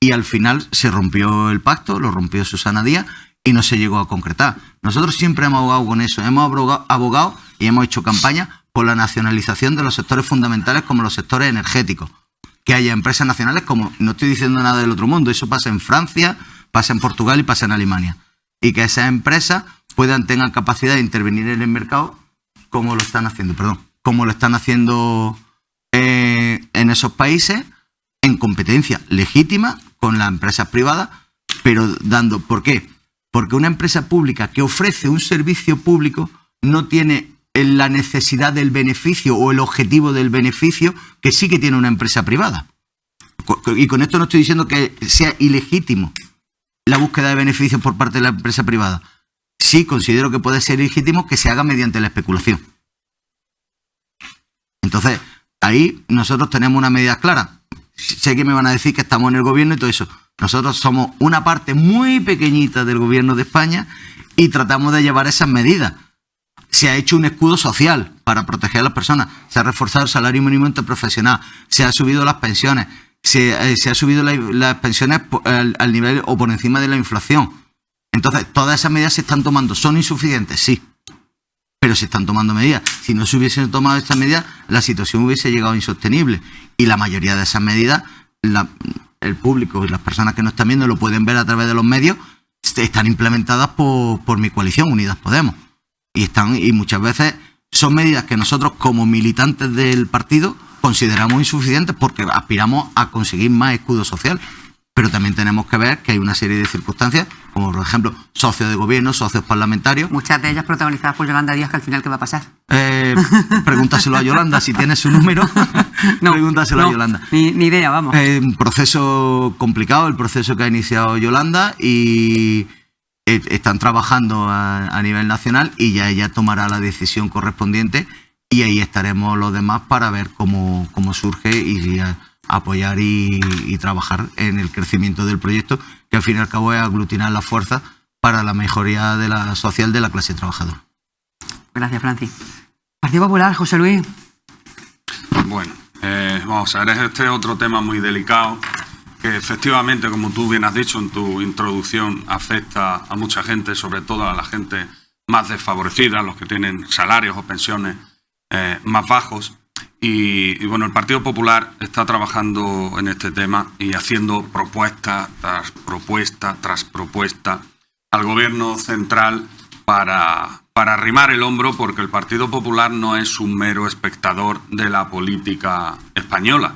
y al final se rompió el pacto, lo rompió Susana Díaz y no se llegó a concretar. Nosotros siempre hemos abogado con eso, hemos abogado y hemos hecho campaña por la nacionalización de los sectores fundamentales como los sectores energéticos. Que haya empresas nacionales, como no estoy diciendo nada del otro mundo, eso pasa en Francia, pasa en Portugal y pasa en Alemania. Y que esas empresas tengan capacidad de intervenir en el mercado como lo están haciendo. Perdón. como lo están haciendo en esos países, en competencia legítima con las empresas privadas, pero dando... ¿Por qué? Porque una empresa pública que ofrece un servicio público no tiene la necesidad del beneficio o el objetivo del beneficio que sí que tiene una empresa privada. Y con esto no estoy diciendo que sea ilegítimo la búsqueda de beneficios por parte de la empresa privada. Sí considero que puede ser ilegítimo que se haga mediante la especulación. Entonces, ahí nosotros tenemos una medida clara. Sé que me van a decir que estamos en el gobierno y todo eso. Nosotros somos una parte muy pequeñita del gobierno de España y tratamos de llevar esas medidas. Se ha hecho un escudo social para proteger a las personas. Se ha reforzado el salario mínimo interprofesional. Se ha subido las pensiones. Se ha subido las pensiones al nivel o por encima de la inflación. Entonces, todas esas medidas se están tomando. ¿Son insuficientes? Sí. Pero se están tomando medidas. Si no se hubiesen tomado estas medidas, la situación hubiese llegado insostenible. Y la mayoría de esas medidas, el público y las personas que nos están viendo lo pueden ver a través de los medios, están implementadas por mi coalición, Unidas Podemos. Y muchas veces son medidas que nosotros, como militantes del partido, consideramos insuficientes porque aspiramos a conseguir más escudo social. Pero también tenemos que ver que hay una serie de circunstancias, como por ejemplo socios de gobierno, socios parlamentarios. Muchas de ellas protagonizadas por Yolanda Díaz, que al final, ¿qué va a pasar? Pregúntaselo a Yolanda, si tienes su número, pregúntaselo a Yolanda. Ni idea, vamos. Un proceso complicado, el proceso que ha iniciado Yolanda, y están trabajando a nivel nacional y ya ella tomará la decisión correspondiente y ahí estaremos los demás para ver cómo surge y apoyar y trabajar en el crecimiento del proyecto, que al fin y al cabo es aglutinar las fuerzas para la mejoría de la social de la clase trabajadora. Gracias, Francis. Partido Popular, José Luis. Bueno, vamos a ver, este es otro tema muy delicado, que efectivamente, como tú bien has dicho en tu introducción, afecta a mucha gente, sobre todo a la gente más desfavorecida, los que tienen salarios o pensiones más bajos. Y bueno, el Partido Popular está trabajando en este tema y haciendo propuesta tras propuesta tras propuesta al Gobierno central para arrimar el hombro, porque el Partido Popular no es un mero espectador de la política española,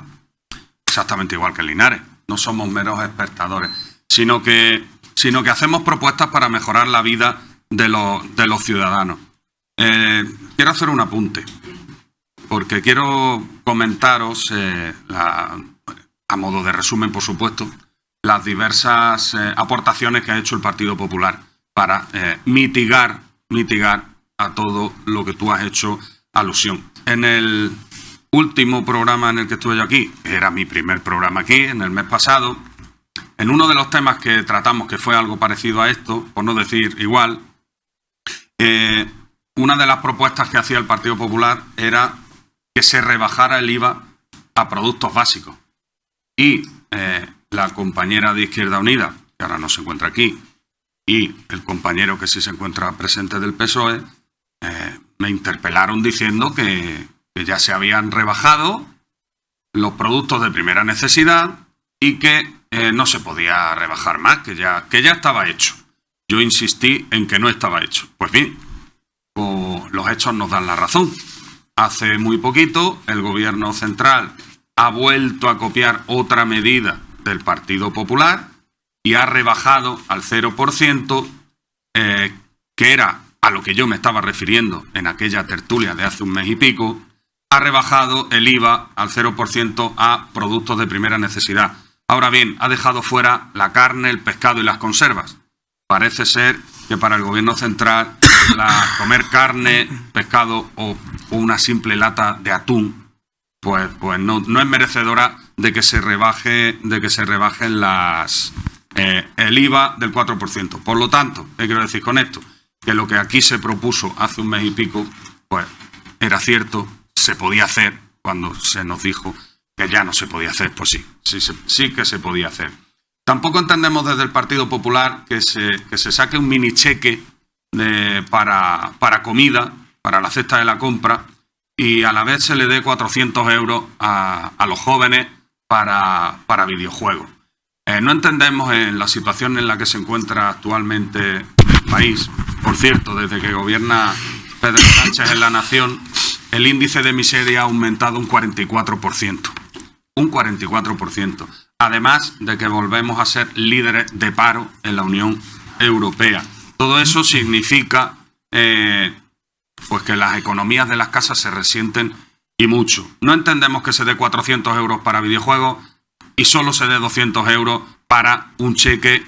exactamente igual que Linares. No somos meros espectadores, sino que hacemos propuestas para mejorar la vida de los ciudadanos. Quiero hacer un apunte, porque quiero comentaros, a modo de resumen, por supuesto, las diversas aportaciones que ha hecho el Partido Popular para mitigar a todo lo que tú has hecho alusión. En el último programa en el que estuve yo aquí, que era mi primer programa aquí, en el mes pasado, en uno de los temas que tratamos, que fue algo parecido a esto, por no decir igual, una de las propuestas que hacía el Partido Popular era que se rebajara el IVA a productos básicos. Y la compañera de Izquierda Unida, que ahora no se encuentra aquí, y el compañero que sí se encuentra presente del PSOE, me interpelaron diciendo que ya se habían rebajado los productos de primera necesidad y que no se podía rebajar más, que ya estaba hecho. Yo insistí en que no estaba hecho. Pues bien, los hechos nos dan la razón. Hace muy poquito el Gobierno central ha vuelto a copiar otra medida del Partido Popular y ha rebajado al 0%, que era a lo que yo me estaba refiriendo en aquella tertulia de hace un mes y pico. Ha rebajado el IVA al 0% a productos de primera necesidad. Ahora bien, ha dejado fuera la carne, el pescado y las conservas. Parece ser que para el Gobierno central comer carne, pescado o una simple lata de atún, pues no es merecedora de que se rebajen el IVA del 4%. Por lo tanto, ¿qué quiero decir con esto? Que lo que aquí se propuso hace un mes y pico, pues era cierto, se podía hacer. Cuando se nos dijo que ya no se podía hacer, pues sí que se podía hacer. Tampoco entendemos desde el Partido Popular que se saque un mini cheque para comida, para la cesta de la compra, y a la vez se le dé 400 euros a los jóvenes para videojuegos. No entendemos en la situación en la que se encuentra actualmente el país. Por cierto, desde que gobierna Pedro Sánchez en la nación, el índice de miseria ha aumentado un 44%. Un 44%. Además de que volvemos a ser líderes de paro en la Unión Europea. Todo eso significa pues que las economías de las casas se resienten y mucho. No entendemos que se dé 400 euros para videojuegos y solo se dé 200 euros para un cheque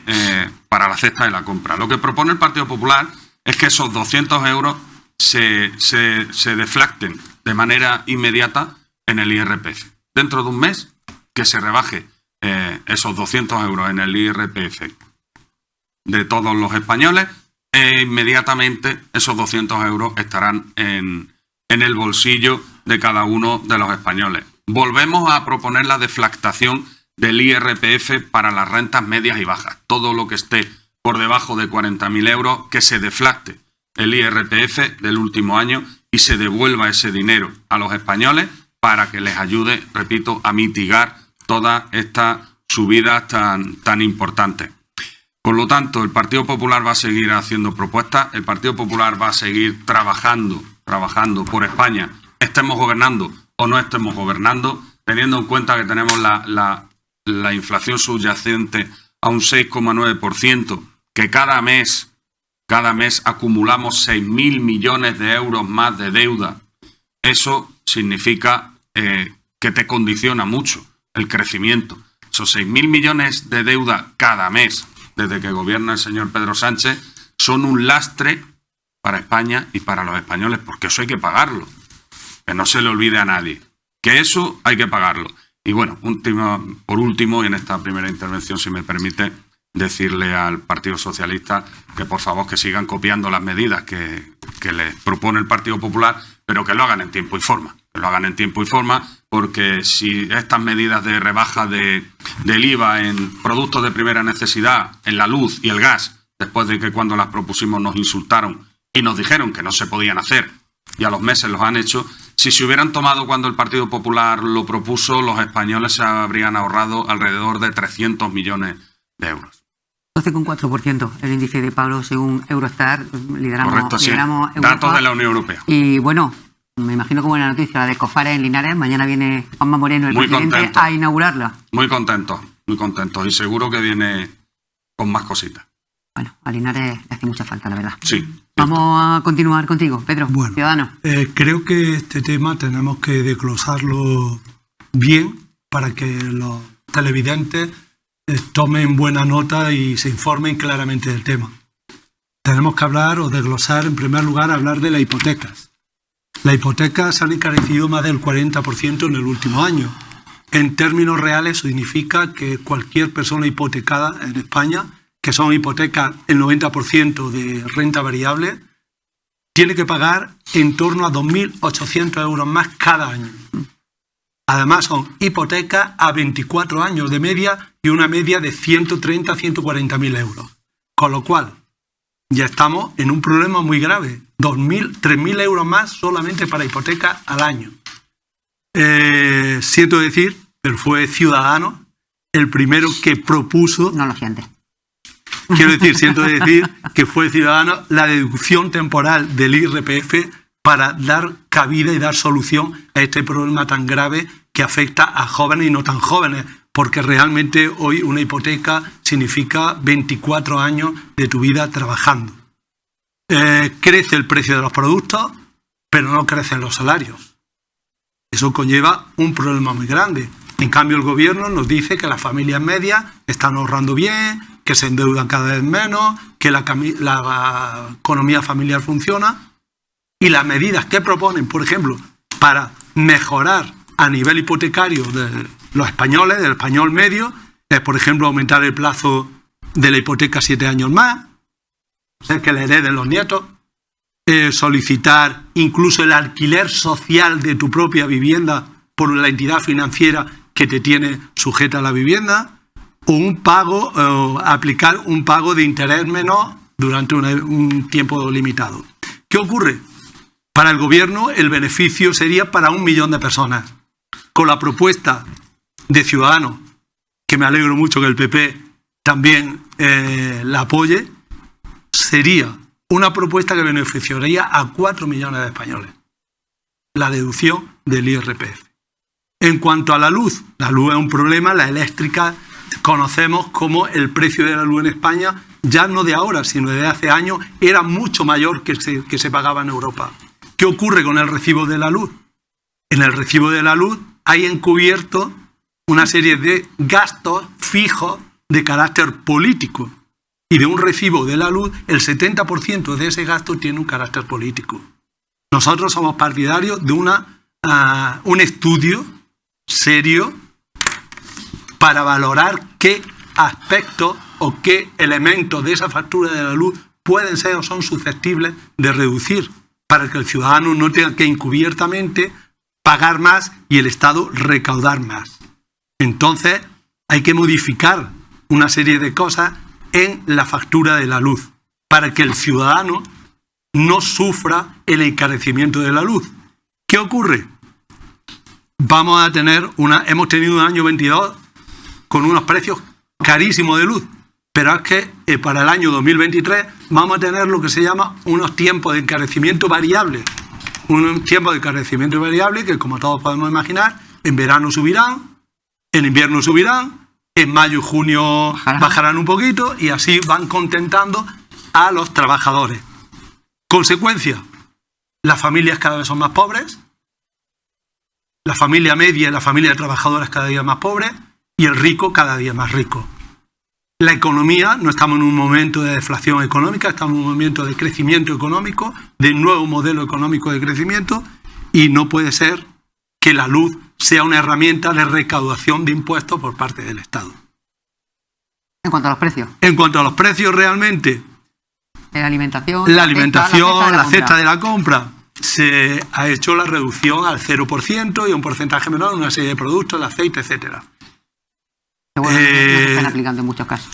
para la cesta de la compra. Lo que propone el Partido Popular es que esos 200 euros se deflacten de manera inmediata en el IRPF. Dentro de un mes, que se rebaje esos 200 euros en el IRPF de todos los españoles, e inmediatamente esos 200 euros estarán en el bolsillo de cada uno de los españoles. Volvemos a proponer la deflactación del IRPF para las rentas medias y bajas. Todo lo que esté por debajo de 40.000 euros, que se deflacte el IRPF del último año y se devuelva ese dinero a los españoles para que les ayude, repito, a mitigar todas estas subidas tan importantes. Por lo tanto, el Partido Popular va a seguir haciendo propuestas, el Partido Popular va a seguir trabajando por España, estemos gobernando o no estemos gobernando, teniendo en cuenta que tenemos la inflación subyacente a un 6,9%, que cada mes acumulamos 6.000 millones de euros más de deuda. Eso significa que te condiciona mucho el crecimiento. Esos 6.000 millones de deuda cada mes, desde que gobierna el señor Pedro Sánchez, son un lastre para España y para los españoles, porque eso hay que pagarlo. Que no se le olvide a nadie. Que eso hay que pagarlo. Y bueno, por último, y en esta primera intervención, si me permite, decirle al Partido Socialista que por favor que sigan copiando las medidas que les propone el Partido Popular, pero que lo hagan en tiempo y forma. Que lo hagan en tiempo y forma, porque si estas medidas de rebaja del IVA en productos de primera necesidad, en la luz y el gas, después de que cuando las propusimos nos insultaron y nos dijeron que no se podían hacer, y a los meses los han hecho, si se hubieran tomado cuando el Partido Popular lo propuso, los españoles se habrían ahorrado alrededor de 300 millones de euros. 12,4% el índice de paro según Eurostat. Correcto, sí. Lideramos Datos de la Unión Europea. Y bueno, me imagino que buena noticia la de Cofares en Linares. Mañana viene Juanma Moreno, el muy presidente, contento. a inaugurarla. Muy contentos. Y seguro que viene con más cositas. Bueno, a Linares le hace mucha falta, la verdad. Sí. Vamos a continuar contigo, Pedro, Bueno, Ciudadanos. Creo que este tema tenemos que desglosarlo bien para que los televidentes tomen buena nota y se informen claramente del tema. Tenemos que hablar o desglosar, en primer lugar, hablar de las hipotecas. Las hipotecas se han encarecido más del 40% en el último año. En términos reales significa que cualquier persona hipotecada en España, que son hipotecas el 90% de renta variable, tiene que pagar en torno a 2.800 euros más cada año. Además son hipotecas a 24 años de media y una media de 130 a 140.000 euros. Con lo cual, ya estamos en un problema muy grave. 3.000 euros más solamente para hipotecas al año. Siento decir, pero fue Ciudadanos el primero que propuso... No lo sientes. Siento decir que fue Ciudadanos la deducción temporal del IRPF para dar cabida y dar solución a este problema tan grave que afecta a jóvenes y no tan jóvenes, porque realmente hoy una hipoteca significa 24 años de tu vida trabajando. Crece el precio de los productos, pero no crecen los salarios. Eso conlleva un problema muy grande. En cambio, el gobierno nos dice que las familias medias están ahorrando bien, que se endeudan cada vez menos, que la economía familiar funciona. Y las medidas que proponen, por ejemplo, para mejorar a nivel hipotecario de los españoles, del español medio, es, por ejemplo, aumentar el plazo de la hipoteca 7 años más, o sea, que le hereden los nietos, solicitar incluso el alquiler social de tu propia vivienda por la entidad financiera que te tiene sujeta a la vivienda, o un pago, aplicar un pago de interés menor durante un tiempo limitado. ¿Qué ocurre? Para el gobierno el beneficio sería para 1 millón de personas. Con la propuesta de Ciudadanos, que me alegro mucho que el PP también la apoye, sería una propuesta que beneficiaría a 4 millones de españoles. la deducción del IRPF. En cuanto a la luz es un problema, la eléctrica conocemos como el precio de la luz en España, ya no de ahora, sino de hace años, era mucho mayor que se pagaba en Europa. ¿Qué ocurre con el recibo de la luz? En el recibo de la luz hay encubierto una serie de gastos fijos de carácter político. Y de un recibo de la luz, el 70% de ese gasto tiene un carácter político. Nosotros somos partidarios de un estudio serio para valorar qué aspectos o qué elementos de esa factura de la luz pueden ser o son susceptibles de reducir, para que el ciudadano no tenga que encubiertamente pagar más y el Estado recaudar más. Entonces hay que modificar una serie de cosas en la factura de la luz para que el ciudadano no sufra el encarecimiento de la luz. ¿Qué ocurre? Hemos tenido un año 22 con unos precios carísimos de luz, pero es que para el año 2023 vamos a tener lo que se llama unos tiempos de encarecimiento variable. Un tiempo de encarecimiento variable que, como todos podemos imaginar, en verano subirán, en invierno subirán, en mayo y junio bajarán un poquito y así van contentando a los trabajadores. Consecuencia, las familias cada vez son más pobres, la familia media y la familia de trabajadores cada día más pobres y el rico cada día más rico. La economía, no estamos en un momento de deflación económica, estamos en un momento de crecimiento económico, de nuevo modelo económico de crecimiento, y no puede ser que la luz sea una herramienta de recaudación de impuestos por parte del Estado. En cuanto a los precios. En cuanto a los precios realmente, la alimentación, la cesta de la compra, se ha hecho la reducción al 0% y un porcentaje menor en una serie de productos, el aceite, etcétera. No se están aplicando en muchos casos.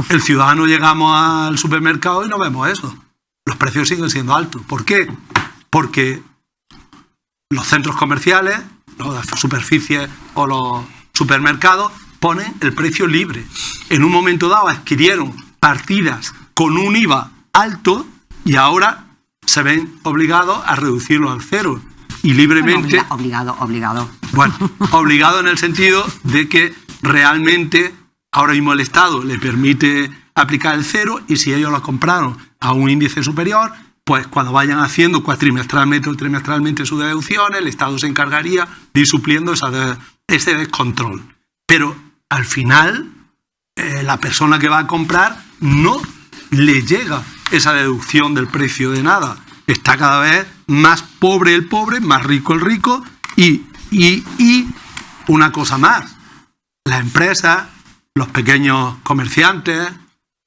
El ciudadano llegamos al supermercado y no vemos eso. Los precios siguen siendo altos. ¿Por qué? Porque los centros comerciales, las superficies o los supermercados ponen el precio libre. En un momento dado adquirieron partidas con un IVA alto y ahora se ven obligados a reducirlo al cero. Y libremente... Bueno, obligado. Bueno, obligado en el sentido de que realmente ahora mismo el Estado le permite aplicar el cero y si ellos lo compraron a un índice superior, pues cuando vayan haciendo cuatrimestralmente o trimestralmente sus deducciones, el Estado se encargaría de ir supliendo ese descontrol. Pero al final, la persona que va a comprar no le llega esa deducción del precio de nada. Está cada vez más pobre el pobre, más rico el rico y una cosa más. Las empresas, los pequeños comerciantes,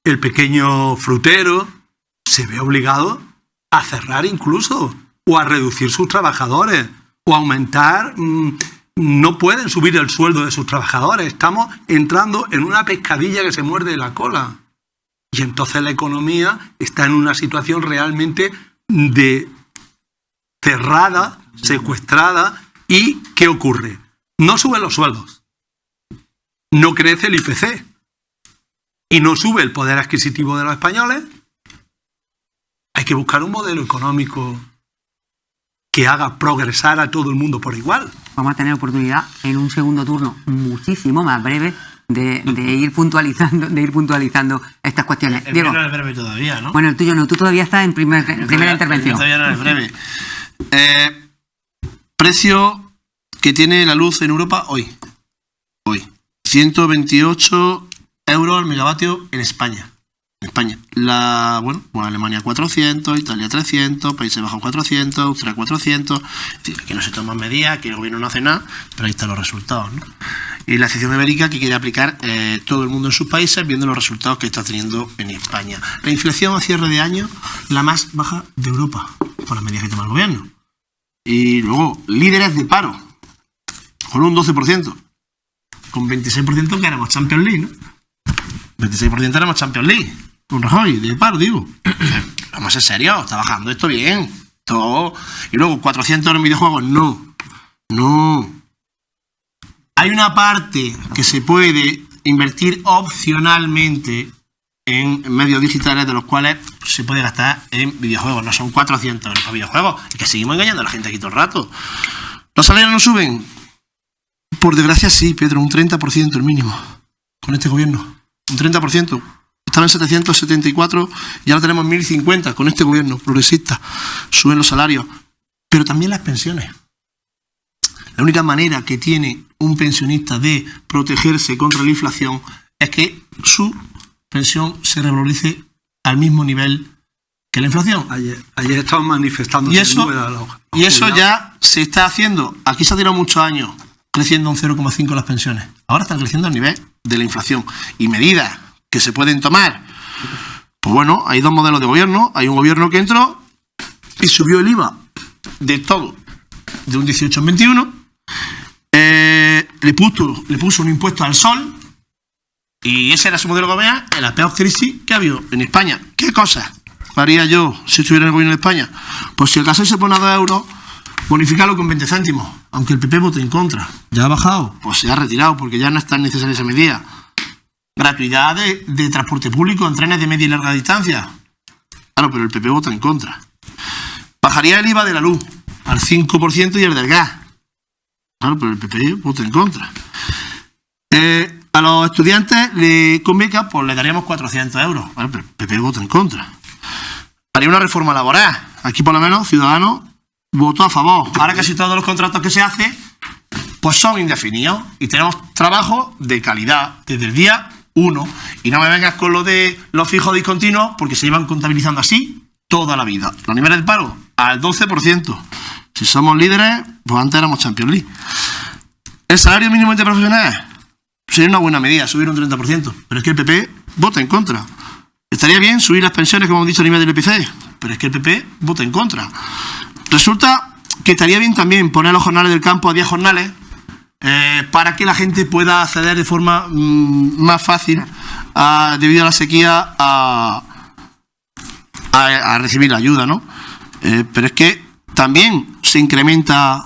el pequeño frutero, se ve obligado a cerrar incluso, o a reducir sus trabajadores, o a aumentar, no pueden subir el sueldo de sus trabajadores. Estamos entrando en una pescadilla que se muerde la cola. Y entonces la economía está en una situación realmente cerrada, secuestrada. ¿Y qué ocurre? No suben los sueldos, no crece el IPC y no sube el poder adquisitivo de los españoles. Hay que buscar un modelo económico que haga progresar a todo el mundo por igual. Vamos a tener oportunidad en un segundo turno muchísimo más breve de ir puntualizando estas cuestiones. El Diego. no es breve todavía, ¿no? Bueno, el tuyo no, tú todavía estás en primera intervención. Todavía no es breve. Precio que tiene la luz en Europa hoy. 128 euros al megavatio en España. Alemania 400, Italia 300, Países Bajos 400, Austria 400. Es decir, que no se toman medidas, que el gobierno no hace nada, pero ahí están los resultados, ¿no? Y la excepción ibérica que quiere aplicar todo el mundo en sus países, viendo los resultados que está teniendo en España. La inflación a cierre de año, la más baja de Europa, por las medidas que toma el gobierno. Y luego, líderes de paro, con un 12%. Con 26% que éramos Champions League, ¿no? 26% éramos Champions League. Con Rajoy, de paro, digo. Vamos a ser serios, está bajando esto bien. Todo. Y luego, 400 euros en videojuegos, no. Hay una parte que se puede invertir opcionalmente en medios digitales, de los cuales se puede gastar en videojuegos. No son 400 euros para videojuegos. Es que seguimos engañando a la gente aquí todo el rato. ¿Los salarios no suben? Por desgracia sí, Pedro, un 30% el mínimo. Con este gobierno. Un 30%. Estaban en 774 y ahora tenemos 1050 con este gobierno progresista. Suben los salarios. Pero también las pensiones. La única manera que tiene un pensionista de protegerse contra la inflación es que su pensión se revalorice al mismo nivel que la inflación. Ayer estaban manifestando. Y eso ya se está haciendo. Aquí se ha tirado muchos años creciendo un 0,5 las pensiones. Ahora están creciendo al nivel de la inflación. Y medidas que se pueden tomar. Pues bueno, hay dos modelos de gobierno. Hay un gobierno que entró y subió el IVA de todo, de un 18 en 21. Le puso un impuesto al sol. Y ese era su modelo de gobierno en la peor crisis que ha habido en España. ¿Qué cosas haría yo si estuviera en el gobierno de España? Pues si el gasoil se pone a 2 euros, bonificarlo con 20 céntimos, aunque el PP vote en contra. Ya ha bajado, pues se ha retirado porque ya no es tan necesaria esa medida. Gratuidad de transporte público en trenes de media y larga distancia. Claro, pero el PP vota en contra. Bajaría el IVA de la luz al 5% y el del gas. Claro, pero el PP vota en contra. A los estudiantes con becas pues le daríamos 400 euros. Vale, pero el PP vota en contra. Haría una reforma laboral. Aquí por lo menos Ciudadanos votó a favor. Ahora casi todos los contratos que se hacen pues son indefinidos. Y tenemos trabajo de calidad desde el día 1. Y no me vengas con lo de los fijos discontinuos porque se llevan contabilizando así toda la vida. Los niveles del paro al 12%. Si somos líderes, pues antes éramos Champions League. El salario mínimo interprofesional sería una buena medida, subir un 30%. Pero es que el PP vota en contra. Estaría bien subir las pensiones, como hemos dicho, a nivel del IPC. Pero es que el PP vota en contra. Resulta que estaría bien también poner los jornales del campo a 10 jornales para que la gente pueda acceder de forma más fácil, debido a la sequía, a recibir la ayuda, ¿no? Pero es que también se incrementa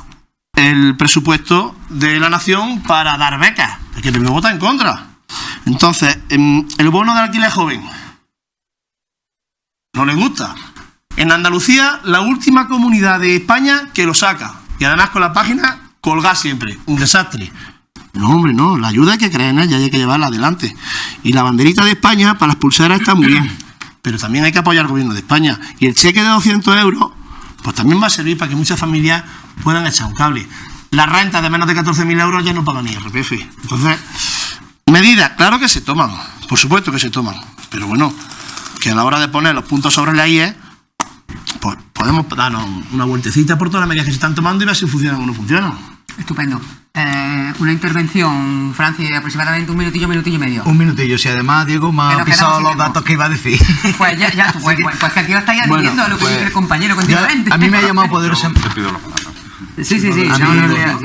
el presupuesto de la nación para dar becas, porque el PP vota en contra. Entonces, el bono de alquiler joven no le gusta. En Andalucía, la última comunidad de España que lo saca, y además con la página colgada siempre, un desastre. No, hombre, no, la ayuda hay que creer en ella y hay que llevarla adelante. Y la banderita de España para las pulseras está muy bien, pero también hay que apoyar al gobierno de España. Y el cheque de 200 euros, pues también va a servir para que muchas familias puedan echar un cable. Las rentas de menos de 14.000 euros ya no pagan ni IRPF. Entonces, medidas, claro que se toman, por supuesto que se toman, pero bueno, que a la hora de poner los puntos sobre la IE, pues podemos darnos una vueltecita por todas las medidas que se están tomando y ver si funcionan o no funcionan. Estupendo. Una intervención, Francis, de aproximadamente un minutillo y medio. Un minutillo, si además Diego me ha pisado los datos que iba a decir. Pues ya, pues que aquí lo estáis admitiendo, lo que dice el compañero continuamente. A mí me ha llamado poderosamente. Te pido la palabra. Sí.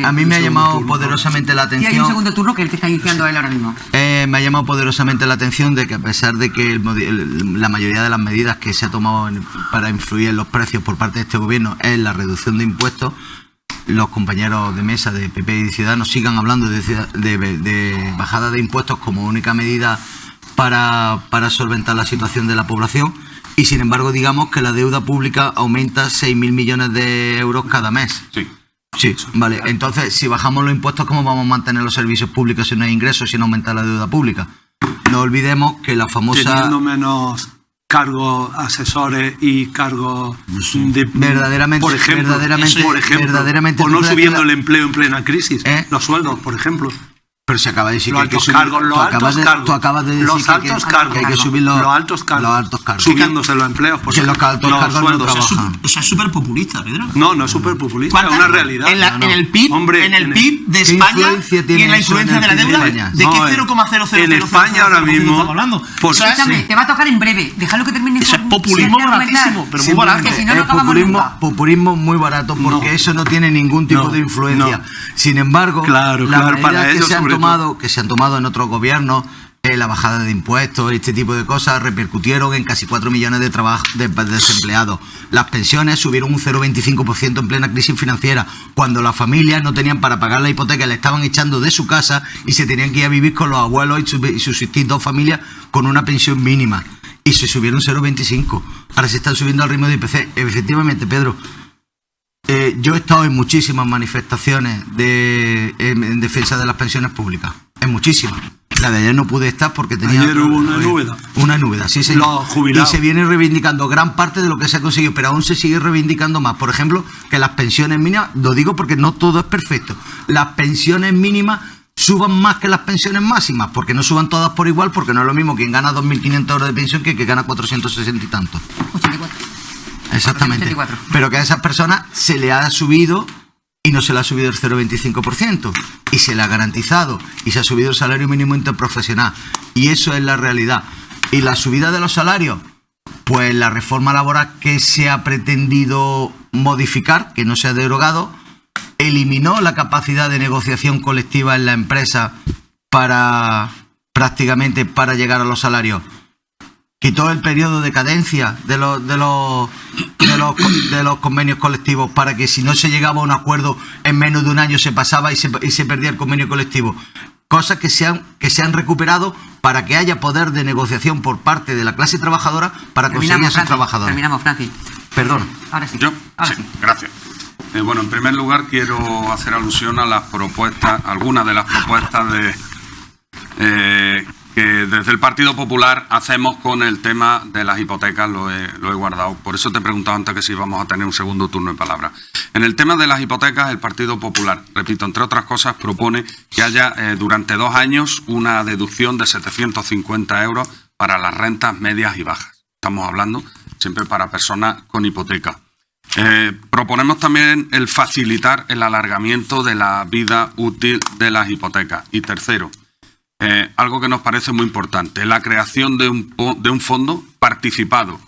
A mí me ha llamado poderosamente la atención. Sí, hay un segundo turno que él te está iniciando él ahora mismo. Me ha llamado poderosamente la atención de que a pesar de que la mayoría de las medidas que se ha tomado para influir en los precios por parte de este gobierno es la reducción de impuestos, los compañeros de mesa de PP y Ciudadanos sigan hablando de bajada de impuestos como única medida para solventar la situación de la población, y sin embargo digamos que la deuda pública aumenta 6.000 millones de euros cada mes. Sí, vale. Entonces, si bajamos los impuestos, ¿cómo vamos a mantener los servicios públicos si no hay ingresos, sin aumentar la deuda pública? No olvidemos que la famosa... Teniendo menos cargos asesores y cargos de... Verdaderamente, por ejemplo, verdaderamente o no subiendo el empleo en plena crisis. Los sueldos, por ejemplo. Pero se acaba de decir los que hay que subir... cargos, los altos cargos. Tú acabas de decir los altos cargos, que hay que subir los altos cargos. Subiéndose los empleos. Porque los altos cargos no trabajan. Eso es súper populista, Pedro. No es súper populista, es una realidad. En el PIB, hombre, en el PIB de España y en la influencia de la deuda, ¿de qué 0,0000? En España ahora mismo estamos hablando? Escúchame, te va a tocar en breve. Déjalo que termine. Eso es populismo baratísimo, pero muy barato. Es populismo muy barato, porque eso no tiene ningún tipo de influencia. Sin embargo, las medidas que se han tomado en otros gobiernos, la bajada de impuestos, este tipo de cosas repercutieron en casi 4 millones de desempleados. Las pensiones subieron un 0,25% en plena crisis financiera, cuando las familias no tenían para pagar la hipoteca, le estaban echando de su casa y se tenían que ir a vivir con los abuelos y subsistir 2 familias con una pensión mínima. Y se subieron 0,25. Ahora se están subiendo al ritmo de IPC. Efectivamente, Pedro, yo he estado en muchísimas manifestaciones en defensa de las pensiones públicas. En muchísimas. La de ayer no pude estar porque tenía... Ayer hubo una nubedad. Una nubedad, sí, señor. Los jubilados. Y se viene reivindicando gran parte de lo que se ha conseguido, pero aún se sigue reivindicando más. Por ejemplo, que las pensiones mínimas, lo digo porque no todo es perfecto, las pensiones mínimas suban más que las pensiones máximas, porque no suban todas por igual, porque no es lo mismo quien gana 2.500 euros de pensión que gana 460 y tantos. 84. Exactamente. 84. Pero que a esas personas se le ha subido y no se le ha subido el 0,25%. Y se le ha garantizado y se ha subido el salario mínimo interprofesional. Y eso es la realidad. Y la subida de los salarios, pues la reforma laboral que se ha pretendido modificar, que no se ha derogado, eliminó la capacidad de negociación colectiva en la empresa prácticamente para llegar a los salarios. Quitó el periodo de cadencia de los convenios colectivos para que si no se llegaba a un acuerdo en menos de un año se pasaba y se perdía el convenio colectivo. Cosas que se han recuperado para que haya poder de negociación por parte de la clase trabajadora para conseguir a sus trabajadores. Terminamos, Francis. Perdón. Ahora sí. ¿Yo? Ahora Sí, sí. gracias. Bueno, en primer lugar quiero hacer alusión a las propuestas, algunas de las propuestas que desde el Partido Popular hacemos con el tema de las hipotecas, lo he guardado. Por eso te he preguntado antes que si íbamos a tener un segundo turno de palabra. En el tema de las hipotecas, el Partido Popular, repito, entre otras cosas, propone que haya durante 2 años una deducción de 750 euros para las rentas medias y bajas. Estamos hablando siempre para personas con hipoteca. Proponemos también el facilitar el alargamiento de la vida útil de las hipotecas. Y tercero, algo que nos parece muy importante, la creación de un fondo participado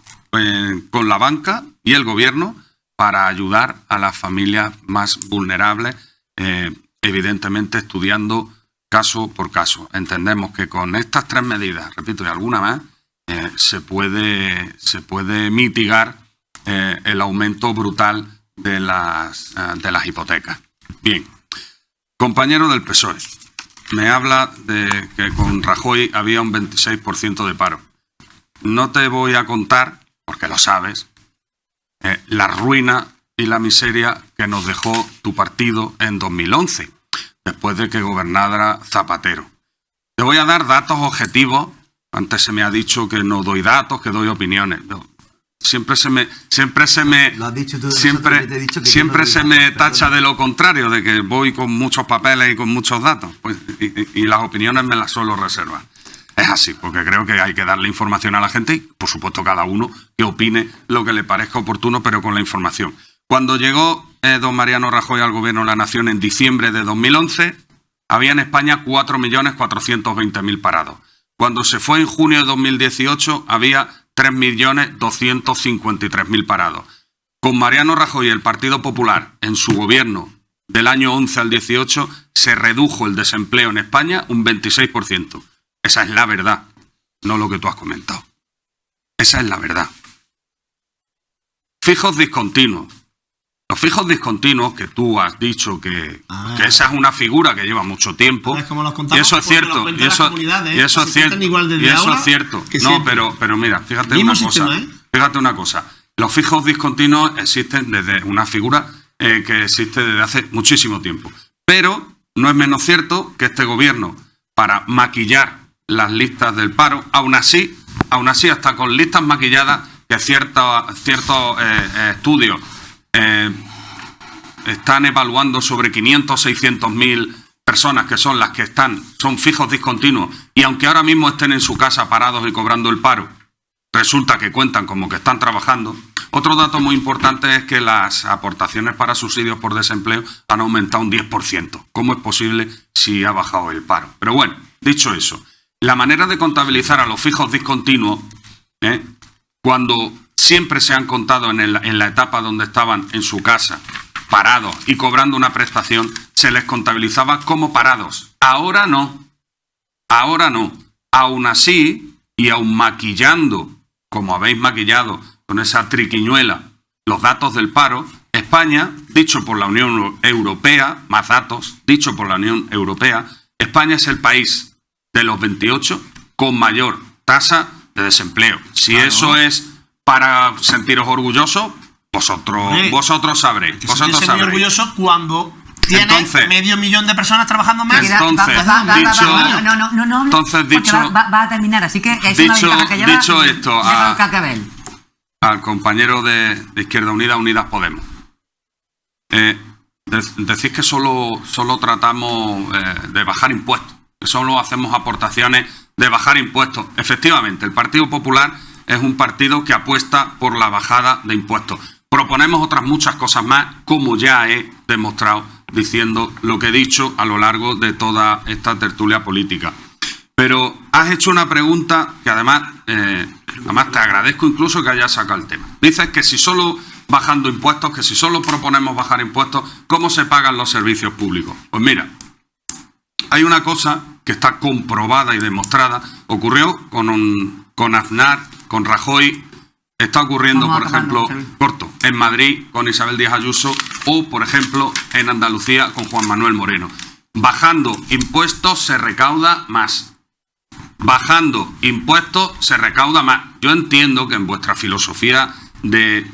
con la banca y el gobierno para ayudar a las familias más vulnerables, evidentemente estudiando caso por caso. Entendemos que con estas 3 medidas, repito, y alguna más, se puede mitigar el aumento brutal de las hipotecas. Bien, compañero del PSOE, me habla de que con Rajoy había un 26% de paro. No te voy a contar, porque lo sabes, la ruina y la miseria que nos dejó tu partido en 2011, después de que gobernara Zapatero. Te voy a dar datos objetivos. Antes se me ha dicho que no doy datos, que doy opiniones. Siempre se me Lo has dicho tú de nosotros, yo te he dicho que siempre yo no se doy me datos, tacha perdona. de lo contrario, de que voy con muchos papeles y con muchos datos, pues, y las opiniones me las suelo reservar. Es así, porque creo que hay que darle información a la gente y, por supuesto, cada uno que opine lo que le parezca oportuno, pero con la información. Cuando llegó don Mariano Rajoy al Gobierno de la Nación en diciembre de 2011, había en España 4.420.000 parados. Cuando se fue en junio de 2018, había 3.253.000 parados. Con Mariano Rajoy y el Partido Popular en su gobierno del año 11 al 18 se redujo el desempleo en España un 26%. Esa es la verdad, no lo que tú has comentado. Esa es la verdad. Fijos discontinuos. Los fijos discontinuos, que tú has dicho que esa es una figura que lleva mucho tiempo, Es como los y contamos, eso es porque cierto, lo cuentan y las eso comunidades, y eso es se cierto, cuentan igual desde y eso ahora es cierto. que No, siempre. pero mira, fíjate Mismo una cosa, sistema, fíjate una cosa. Los fijos discontinuos existen desde una figura que existe desde hace muchísimo tiempo. Pero no es menos cierto que este gobierno, para maquillar las listas del paro, aún así hasta con listas maquilladas, que ciertos estudios están evaluando sobre 500, 600.000 personas que son las que son fijos discontinuos, y aunque ahora mismo estén en su casa parados y cobrando el paro, resulta que cuentan como que están trabajando. Otro dato muy importante es que las aportaciones para subsidios por desempleo han aumentado un 10%. ¿Cómo es posible si ha bajado el paro? Pero bueno, dicho eso, la manera de contabilizar a los fijos discontinuos, cuando siempre se han contado en la etapa donde estaban en su casa, parados y cobrando una prestación, se les contabilizaba como parados. Ahora no. Aún así, y aún maquillando, como habéis maquillado con esa triquiñuela, los datos del paro, España, dicho por la Unión Europea, más datos, dicho por la Unión Europea, España es el país de los 28 con mayor tasa de desempleo. Si claro, eso es para sentiros orgullosos, vosotros sabréis. Que Vosotros sentirse muy sabréis. orgulloso cuando tiene Entonces, 500.000 de personas trabajando más. Entonces, dicho, va a terminar, así que es una ventaja que lleva. dicho esto, lleva el cascabel. al compañero de Izquierda Unida, Unidas Podemos. Decís que solo tratamos de bajar impuestos, que solo hacemos aportaciones de bajar impuestos. Efectivamente, el Partido Popular es un partido que apuesta por la bajada de impuestos. Proponemos otras muchas cosas más, como ya he demostrado diciendo lo que he dicho a lo largo de toda esta tertulia política. Pero has hecho una pregunta que además te agradezco incluso que hayas sacado el tema. Dices que si solo bajando impuestos, que si solo proponemos bajar impuestos, ¿cómo se pagan los servicios públicos? Pues mira, hay una cosa que está comprobada y demostrada. Ocurrió con Aznar, con Rajoy, está ocurriendo, por ejemplo, en Madrid con Isabel Díaz Ayuso o, por ejemplo, en Andalucía con Juan Manuel Moreno. Bajando impuestos se recauda más. Bajando impuestos se recauda más. Yo entiendo que en vuestra filosofía de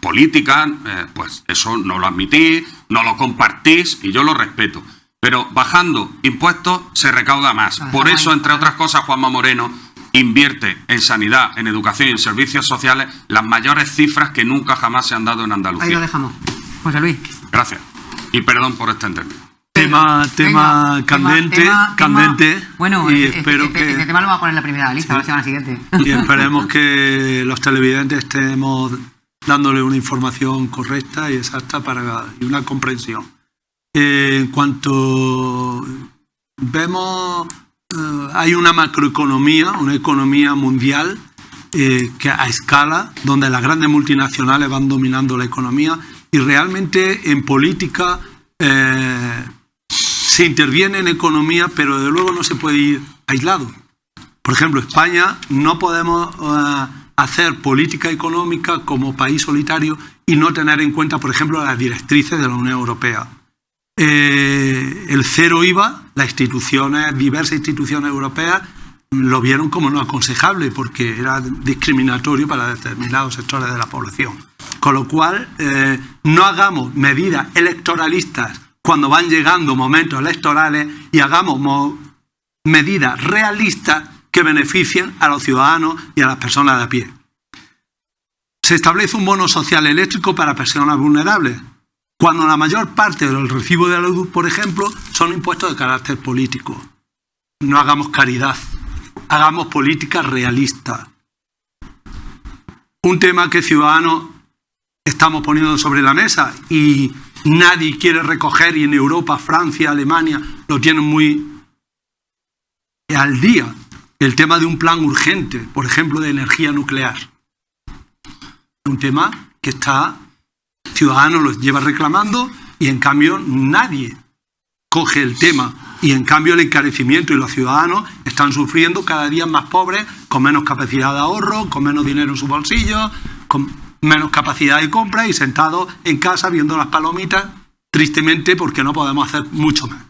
política, pues eso no lo admitís, no lo compartís y yo lo respeto. Pero bajando impuestos se recauda más. Por eso, entre otras cosas, Juanma Moreno invierte en sanidad, en educación y en servicios sociales las mayores cifras que nunca jamás se han dado en Andalucía. Ahí lo dejamos. José Luis. Gracias. Y perdón por extenderme. Tema candente. Bueno, y espero que este tema lo vamos a poner en la primera lista, la semana siguiente. Y esperemos que los televidentes estemos dándole una información correcta y exacta y una comprensión. En cuanto vemos, hay una macroeconomía, una economía mundial que a escala, donde las grandes multinacionales van dominando la economía y realmente en política se interviene en economía, pero desde luego no se puede ir aislado. Por ejemplo, España no podemos hacer política económica como país solitario y no tener en cuenta, por ejemplo, las directrices de la Unión Europea. El cero IVA, diversas instituciones europeas lo vieron como no aconsejable porque era discriminatorio para determinados sectores de la población. Con lo cual, no hagamos medidas electoralistas cuando van llegando momentos electorales y hagamos medidas realistas que beneficien a los ciudadanos y a las personas de a pie. Se establece un bono social eléctrico para personas vulnerables, cuando la mayor parte del recibo de la luz, por ejemplo, son impuestos de carácter político. No hagamos caridad, hagamos política realista. Un tema que Ciudadanos estamos poniendo sobre la mesa y nadie quiere recoger, y en Europa, Francia, Alemania, lo tienen muy al día, el tema de un plan urgente, por ejemplo, de energía nuclear. Un tema que Ciudadanos lo lleva reclamando y en cambio nadie coge el tema. Y en cambio el encarecimiento y los ciudadanos están sufriendo cada día más pobres, con menos capacidad de ahorro, con menos dinero en su bolsillo, con menos capacidad de compra y sentados en casa viendo las palomitas, tristemente porque no podemos hacer mucho más.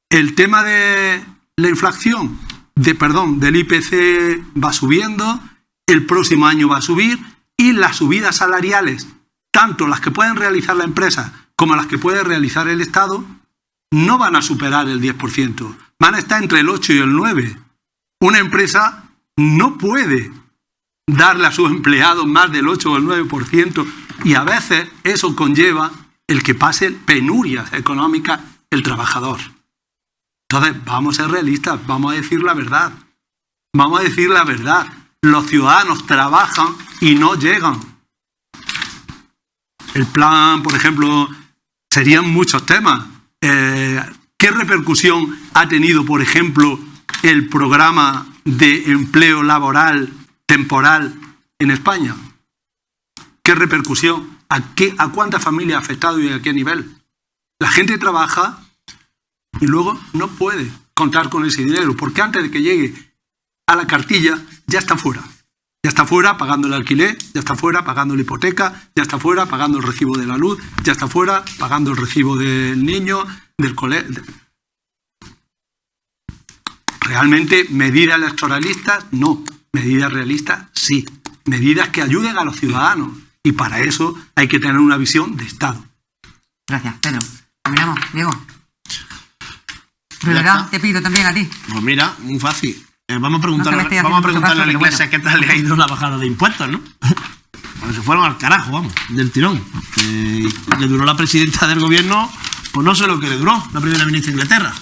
El tema de la inflación, del IPC va subiendo, el próximo año va a subir y las subidas salariales, tanto las que pueden realizar la empresa como las que puede realizar el Estado, no van a superar el 10%, van a estar entre el 8 y el 9%. Una empresa no puede darle a sus empleados más del 8 o el 9% y a veces eso conlleva el que pase penurias económicas el trabajador. Entonces, vamos a ser realistas, vamos a decir la verdad. Vamos a decir la verdad. Los ciudadanos trabajan y no llegan. El plan, por ejemplo, serían muchos temas. ¿Qué repercusión ha tenido, por ejemplo, el programa de empleo laboral temporal en España? ¿Qué repercusión? ¿A cuántas familias ha afectado y a qué nivel? La gente trabaja y luego no puede. contar con ese dinero, porque antes de que llegue a la cartilla ya está fuera. Ya está fuera pagando el alquiler, ya está fuera pagando la hipoteca, ya está fuera pagando el recibo de la luz, ya está fuera pagando el recibo del niño, del colegio. Realmente, medidas electoralistas, no. Medidas realistas, sí. Medidas que ayuden a los ciudadanos. Y para eso hay que tener una visión de Estado. Gracias, Pedro. Terminamos, Diego. Brevedad, te pido también a ti. Pues mira, muy fácil. Vamos a preguntarle, No te me estés vamos a, haciendo preguntarle a la mucho caso, iglesia qué tal le ha ido la bajada de impuestos, ¿no? Pues se fueron al carajo, vamos, del tirón. Le duró la presidenta del gobierno, pues no sé lo que le duró, la primera ministra de Inglaterra.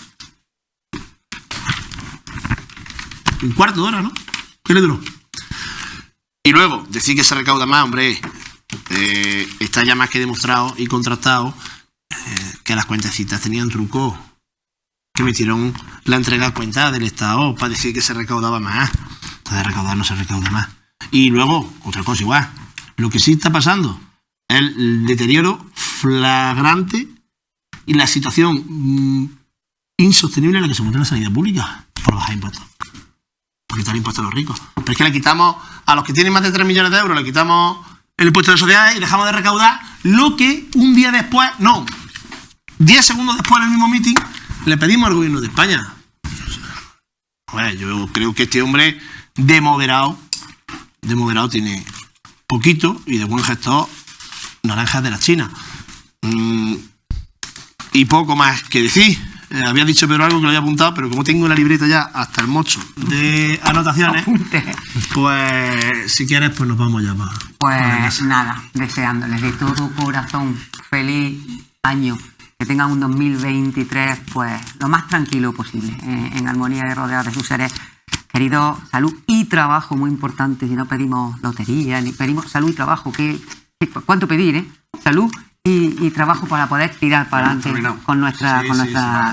Un cuarto de hora, ¿no? ¿Qué le duró? Y luego, decir que se recauda más, hombre, está ya más que demostrado y contrastado que las cuentecitas tenían truco, que metieron la entrega a cuenta del Estado para decir que se recaudaba más. Entonces recaudar no se recauda más. Y luego, otra cosa igual, lo que sí está pasando es el deterioro flagrante y la situación insostenible en la que se encuentra la sanidad pública por bajar impuestos. Por quitar impuestos a los ricos. Pero es que le quitamos a los que tienen más de 3 millones de euros, le quitamos el impuesto de sociedades y dejamos de recaudar lo que un día después, no, 10 segundos después en el mismo meeting, le pedimos al gobierno de España. Bueno, yo creo que este hombre de moderado tiene poquito y de buen gestor naranjas de la China. Y poco más que decir. Había dicho Pedro algo que lo había apuntado, pero como tengo la libreta ya hasta el mocho de anotaciones, pues si quieres pues nos vamos ya para Pues nada, deseándoles de todo corazón feliz año, que tengan un 2023 pues lo más tranquilo posible, en armonía y rodeados de sus seres queridos. Salud y trabajo, muy importante. Si no pedimos lotería, ni pedimos salud y trabajo, ¿cuánto pedir? Salud y trabajo para poder tirar para adelante con nuestras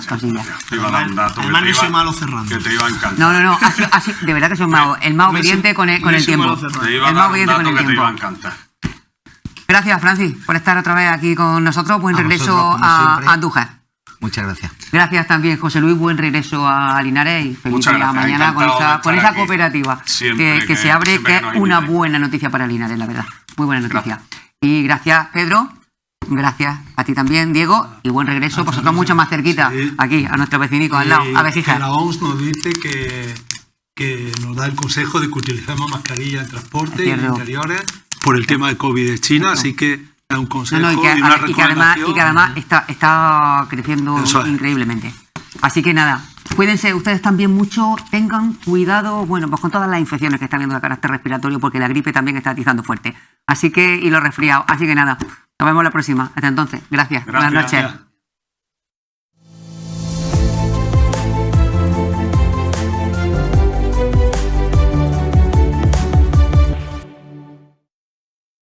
cosillas. Te iba a dar un dato además no soy malo cerrando. que te iba a encantar. No, así, de verdad que soy el más obediente con el tiempo. Te iba a El más dar un obediente con dato el que te iba a tiempo. encantar. Gracias, Francis, por estar otra vez aquí con nosotros. Buen A regreso vosotros, como a siempre. Andújar. Muchas gracias. Gracias también, José Luis. Buen regreso a Linares y feliz Muchas día gracias, mañana con encantado de con estar esa aquí. cooperativa Siempre que se abre, siempre que que es nos una invitéis. buena noticia para Linares, la verdad. Muy buena noticia. Y gracias, Pedro. Gracias a ti también, Diego. Y buen regreso, vosotros mucho más cerquita, Sí. aquí, a nuestro vecinico al lado, a Que Besija. la OMS nos dice que nos da el consejo de que utilicemos mascarilla en transporte Es y en cierto. interiores por el tema de COVID de China, así que es un consejo No, y una y que recomendación. además está creciendo Eso es. increíblemente. Así que nada, cuídense ustedes también mucho, tengan cuidado, bueno, pues con todas las infecciones que están viendo de carácter respiratorio, porque la gripe también está atizando fuerte. Así que, y los resfriados. Así que nada, nos vemos la próxima. Hasta entonces, gracias. Buenas noches. Gracias.